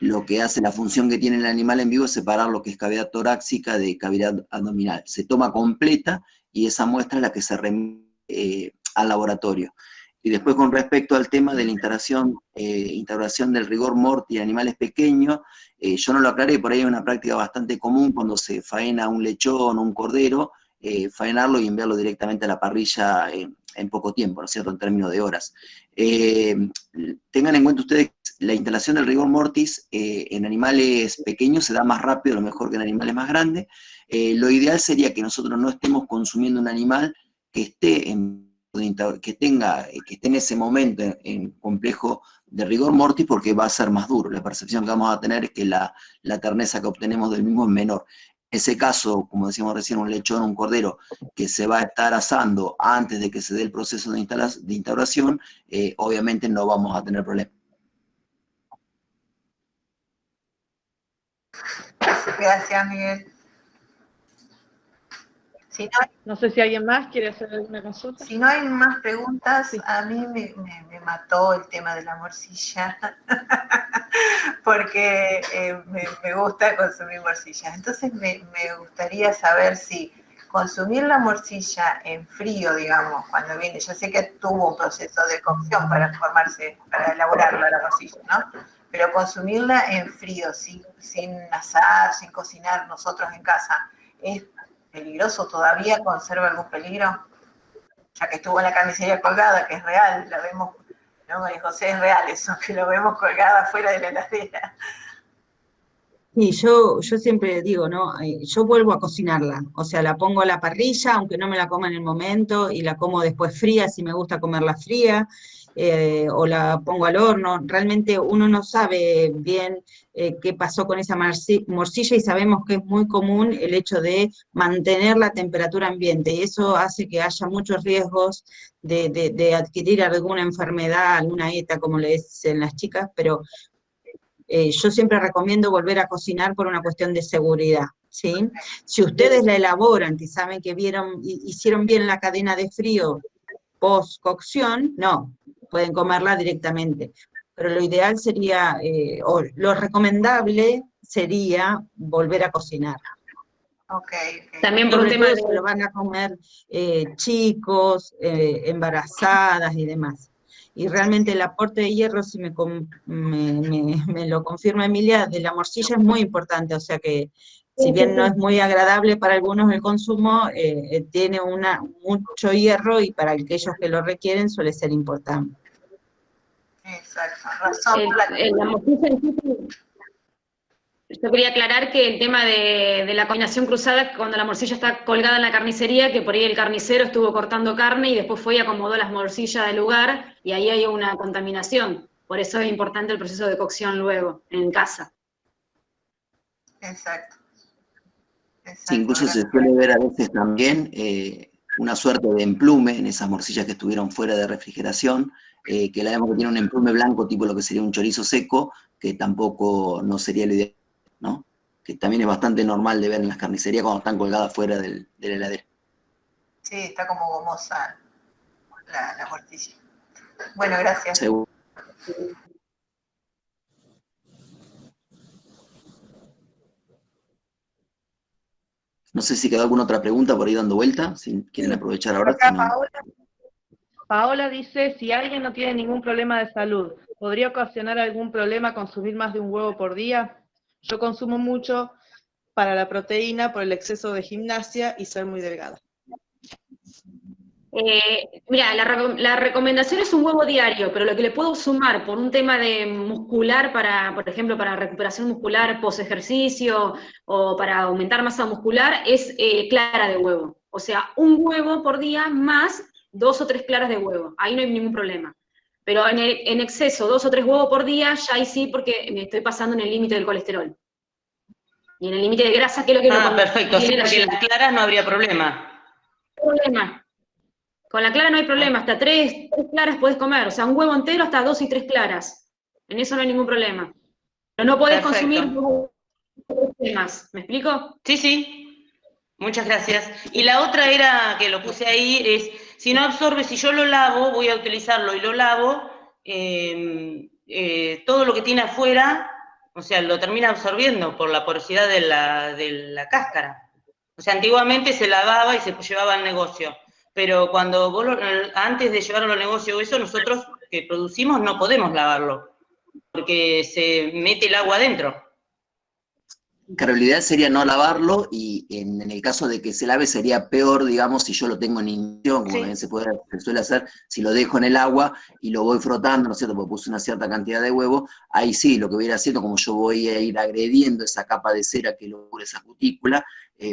lo que hace, la función que tiene el animal en vivo es separar lo que es cavidad torácica de cavidad abdominal. Se toma completa y esa muestra es la que se remite al laboratorio. Y después, con respecto al tema de la instauración del rigor mortis en animales pequeños, yo no lo aclaré, por ahí hay una práctica bastante común cuando se faena un lechón o un cordero, faenarlo y enviarlo directamente a la parrilla en poco tiempo, ¿no es cierto?, en términos de horas. Tengan en cuenta ustedes la instalación del rigor mortis en animales pequeños se da más rápido, a lo mejor que en animales más grandes. Lo ideal sería que nosotros no estemos consumiendo un animal que esté en ese momento en complejo de rigor mortis, porque va a ser más duro. La percepción que vamos a tener es que la terneza que obtenemos del mismo es menor. En ese caso, como decíamos recién, un lechón o un cordero que se va a estar asando antes de que se dé el proceso de instauración, obviamente no vamos a tener problema. Gracias, Miguel. No sé si alguien más quiere hacer alguna consulta. Si no hay más preguntas, sí. A mí me mató el tema de la morcilla, porque me gusta consumir morcillas. Entonces me gustaría saber si consumir la morcilla en frío, digamos, cuando viene, yo sé que tuvo un proceso de cocción para elaborarla la morcilla, ¿no? Pero consumirla en frío, sin asar, sin cocinar nosotros en casa, ¿es peligroso todavía? ¿Conserva algún peligro? Ya que estuvo en la carnicería colgada, que es real, la vemos, ¿no, María José? Es real eso, que lo vemos colgada fuera de la heladera. Sí, yo siempre digo, ¿no? Yo vuelvo a cocinarla, o sea, la pongo a la parrilla, aunque no me la coma en el momento, y la como después fría, si me gusta comerla fría, o la pongo al horno. Realmente uno no sabe bien qué pasó con esa morcilla, y sabemos que es muy común el hecho de mantener la temperatura ambiente, y eso hace que haya muchos riesgos de adquirir alguna enfermedad, alguna ETA, como le dicen las chicas, pero yo siempre recomiendo volver a cocinar por una cuestión de seguridad, ¿sí? Si ustedes la elaboran, que saben que hicieron bien la cadena de frío post cocción, no, pueden comerla directamente. Pero lo ideal sería, o lo recomendable sería volver a cocinar. Ok. También por un Sobre tema todo de... si lo van a comer chicos, embarazadas y demás. Y realmente el aporte de hierro, si me lo confirma Emilia, de la morcilla es muy importante, o sea que si bien no es muy agradable para algunos el consumo, tiene mucho hierro y para aquellos que lo requieren suele ser importante. Exacto, razón. la morcilla en sí, yo quería aclarar que el tema de la combinación cruzada, cuando la morcilla está colgada en la carnicería, que por ahí el carnicero estuvo cortando carne y después fue y acomodó las morcillas del lugar, y ahí hay una contaminación. Por eso es importante el proceso de cocción luego, en casa. Exacto. Sí, incluso se suele ver a veces también una suerte de emplume en esas morcillas que estuvieron fuera de refrigeración, que la vemos que tiene un emplume blanco, tipo lo que sería un chorizo seco, que tampoco no sería lo ideal, ¿no? Que también es bastante normal de ver en las carnicerías cuando están colgadas fuera de la heladera. Sí, está como gomosa la morcilla. Bueno, gracias. Seguro. No sé si quedó alguna otra pregunta por ahí dando vuelta, si quieren aprovechar ahora. Acá Si no... Paola dice, si alguien no tiene ningún problema de salud, ¿podría ocasionar algún problema consumir más de un huevo por día? Yo consumo mucho para la proteína por el exceso de gimnasia y ser muy delgada. Mira, la recomendación es un huevo diario, pero lo que le puedo sumar por un tema de muscular, por ejemplo, para recuperación muscular post ejercicio o para aumentar masa muscular, es clara de huevo. O sea, un huevo por día más 2 o 3 claras de huevo. Ahí no hay ningún problema. Pero en exceso, 2 o 3 huevos por día, ya ahí sí, porque me estoy pasando en el límite del colesterol. Y en el límite de grasa, que es lo que perfecto, o sea que las claras no habría problema. Con la clara no hay problema, hasta 3 claras podés comer, o sea, un huevo entero hasta 2 y 3 claras. En eso no hay ningún problema. Pero no podés consumir más. ¿Me explico? Sí, sí. Muchas gracias. Y la otra era, que lo puse ahí, es, si no absorbe, si yo lo lavo, voy a utilizarlo y lo lavo, todo lo que tiene afuera, o sea, lo termina absorbiendo por la porosidad de la cáscara. O sea, antiguamente se lavaba y se llevaba al negocio, pero cuando vos antes de llevarlo al negocio, eso nosotros que producimos no podemos lavarlo, porque se mete el agua adentro. Claro, la idea sería no lavarlo y en el caso de que se lave sería peor, digamos, si yo lo tengo en infusión, como también se suele hacer, si lo dejo en el agua y lo voy frotando, ¿no es cierto?, porque puse una cierta cantidad de huevo, ahí sí, lo que voy a ir haciendo, como yo voy a ir agrediendo esa capa de cera que lo cubre esa cutícula,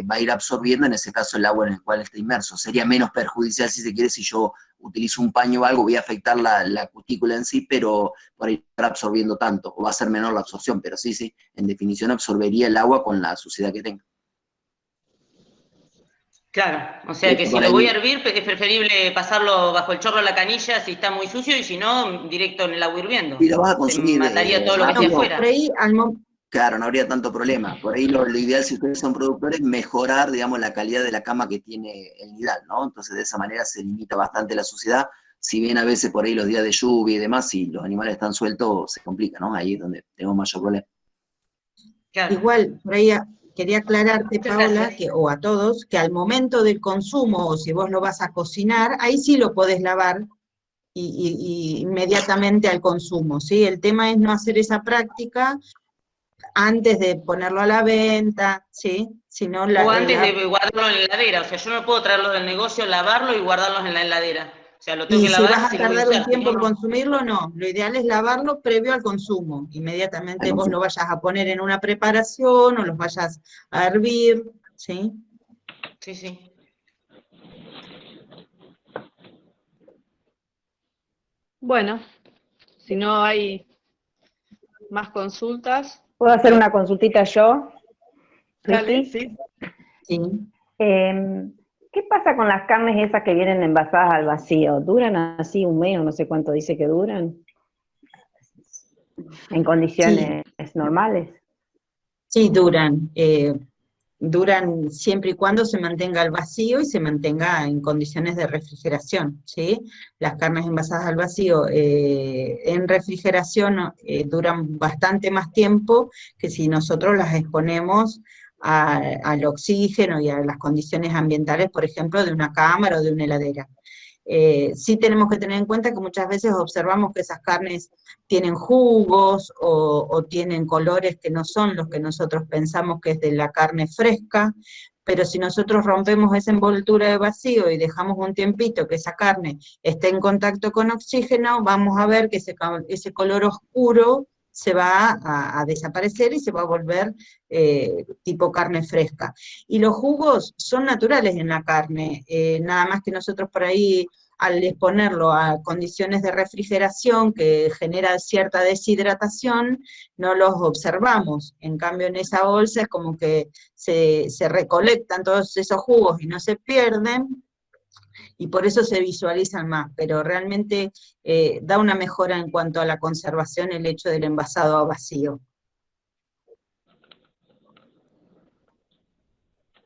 va a ir absorbiendo, en ese caso, el agua en el cual está inmerso. Sería menos perjudicial, si se quiere, si yo utilizo un paño o algo, voy a afectar la cutícula en sí, pero por ahí estar absorbiendo tanto, o va a ser menor la absorción, pero sí, en definición absorbería el agua con la suciedad que tenga. Claro, o sea que si lo voy a hervir, es preferible pasarlo bajo el chorro de la canilla si está muy sucio, y si no, directo en el agua hirviendo. Y lo vas a consumir. Se mataría todo lo que esté afuera. Claro, no habría tanto problema. Por ahí lo ideal, si ustedes son productores, es mejorar, digamos, la calidad de la cama que tiene el nidal, ¿no? Entonces, de esa manera se limita bastante la suciedad. Si bien a veces por ahí los días de lluvia y demás, si los animales están sueltos, se complica, ¿no? Ahí es donde tenemos mayor problema. Claro. Igual, por ahí quería aclararte, Paola, o a todos, que al momento del consumo, o si vos lo vas a cocinar, ahí sí lo podés lavar y inmediatamente al consumo, ¿sí? El tema es no hacer esa práctica antes de ponerlo a la venta, ¿sí? Sino o antes de guardarlo en la heladera, o sea, yo no puedo traerlo del negocio, lavarlo y guardarlos en la heladera. O sea, lo tengo que lavar. Y si vas a tardar un tiempo en consumirlo, no. Lo ideal es lavarlo previo al consumo. Inmediatamente vos lo vayas a poner en una preparación o los vayas a hervir, ¿sí? Sí, sí. Bueno, si no hay más consultas. ¿Puedo hacer una consultita yo? Dale, sí. ¿Qué pasa con las carnes esas que vienen envasadas al vacío? ¿Duran así un mes o no sé cuánto dice que duran? ¿En condiciones normales? Sí, duran. duran siempre y cuando se mantenga al vacío y se mantenga en condiciones de refrigeración, ¿sí? Las carnes envasadas al vacío en refrigeración duran bastante más tiempo que si nosotros las exponemos al oxígeno y a las condiciones ambientales, por ejemplo, de una cámara o de una heladera. Sí tenemos que tener en cuenta que muchas veces observamos que esas carnes tienen jugos o tienen colores que no son los que nosotros pensamos que es de la carne fresca, pero si nosotros rompemos esa envoltura de vacío y dejamos un tiempito que esa carne esté en contacto con oxígeno, vamos a ver que ese color oscuro se va a desaparecer y se va a volver tipo carne fresca. Y los jugos son naturales en la carne, nada más que nosotros por ahí, al exponerlo a condiciones de refrigeración que genera cierta deshidratación, no los observamos. En cambio, en esa bolsa es como que se recolectan todos esos jugos y no se pierden, y por eso se visualizan más, pero realmente da una mejora en cuanto a la conservación el hecho del envasado a vacío.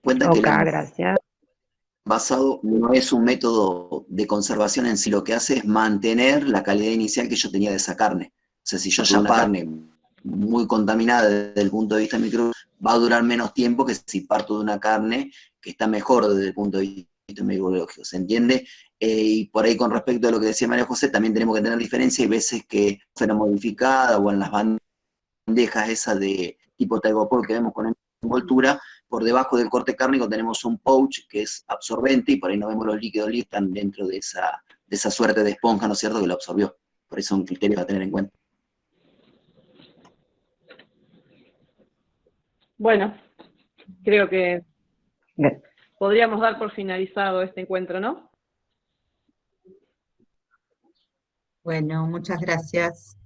Cuenta que Gracias. envasado no es un método de conservación en sí, lo que hace es mantener la calidad inicial que yo tenía de esa carne. O sea, si yo ya una carne muy contaminada desde el punto de vista microbiológico, va a durar menos tiempo que si parto de una carne que está mejor desde el punto de vista microbiológico, ¿se entiende? Y por ahí con respecto a lo que decía María José, también tenemos que tener diferencia, hay veces que fuera modificada o en las bandejas esas de tipo Taigopol que vemos con envoltura, por debajo del corte cárnico tenemos un pouch que es absorbente y por ahí no vemos los líquidos que están dentro de esa suerte de esponja, ¿no es cierto?, que lo absorbió. Por eso es un criterio a tener en cuenta. Bueno, creo que podríamos dar por finalizado este encuentro, ¿no? Bueno, muchas gracias.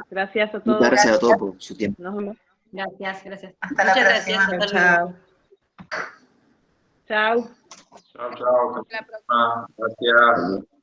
Gracias a todos. Muchas gracias a todos por su tiempo. Nos vemos. Gracias, gracias. Hasta la próxima. Chao, chao. Chao. Chao, chao. Hasta la próxima. Gracias.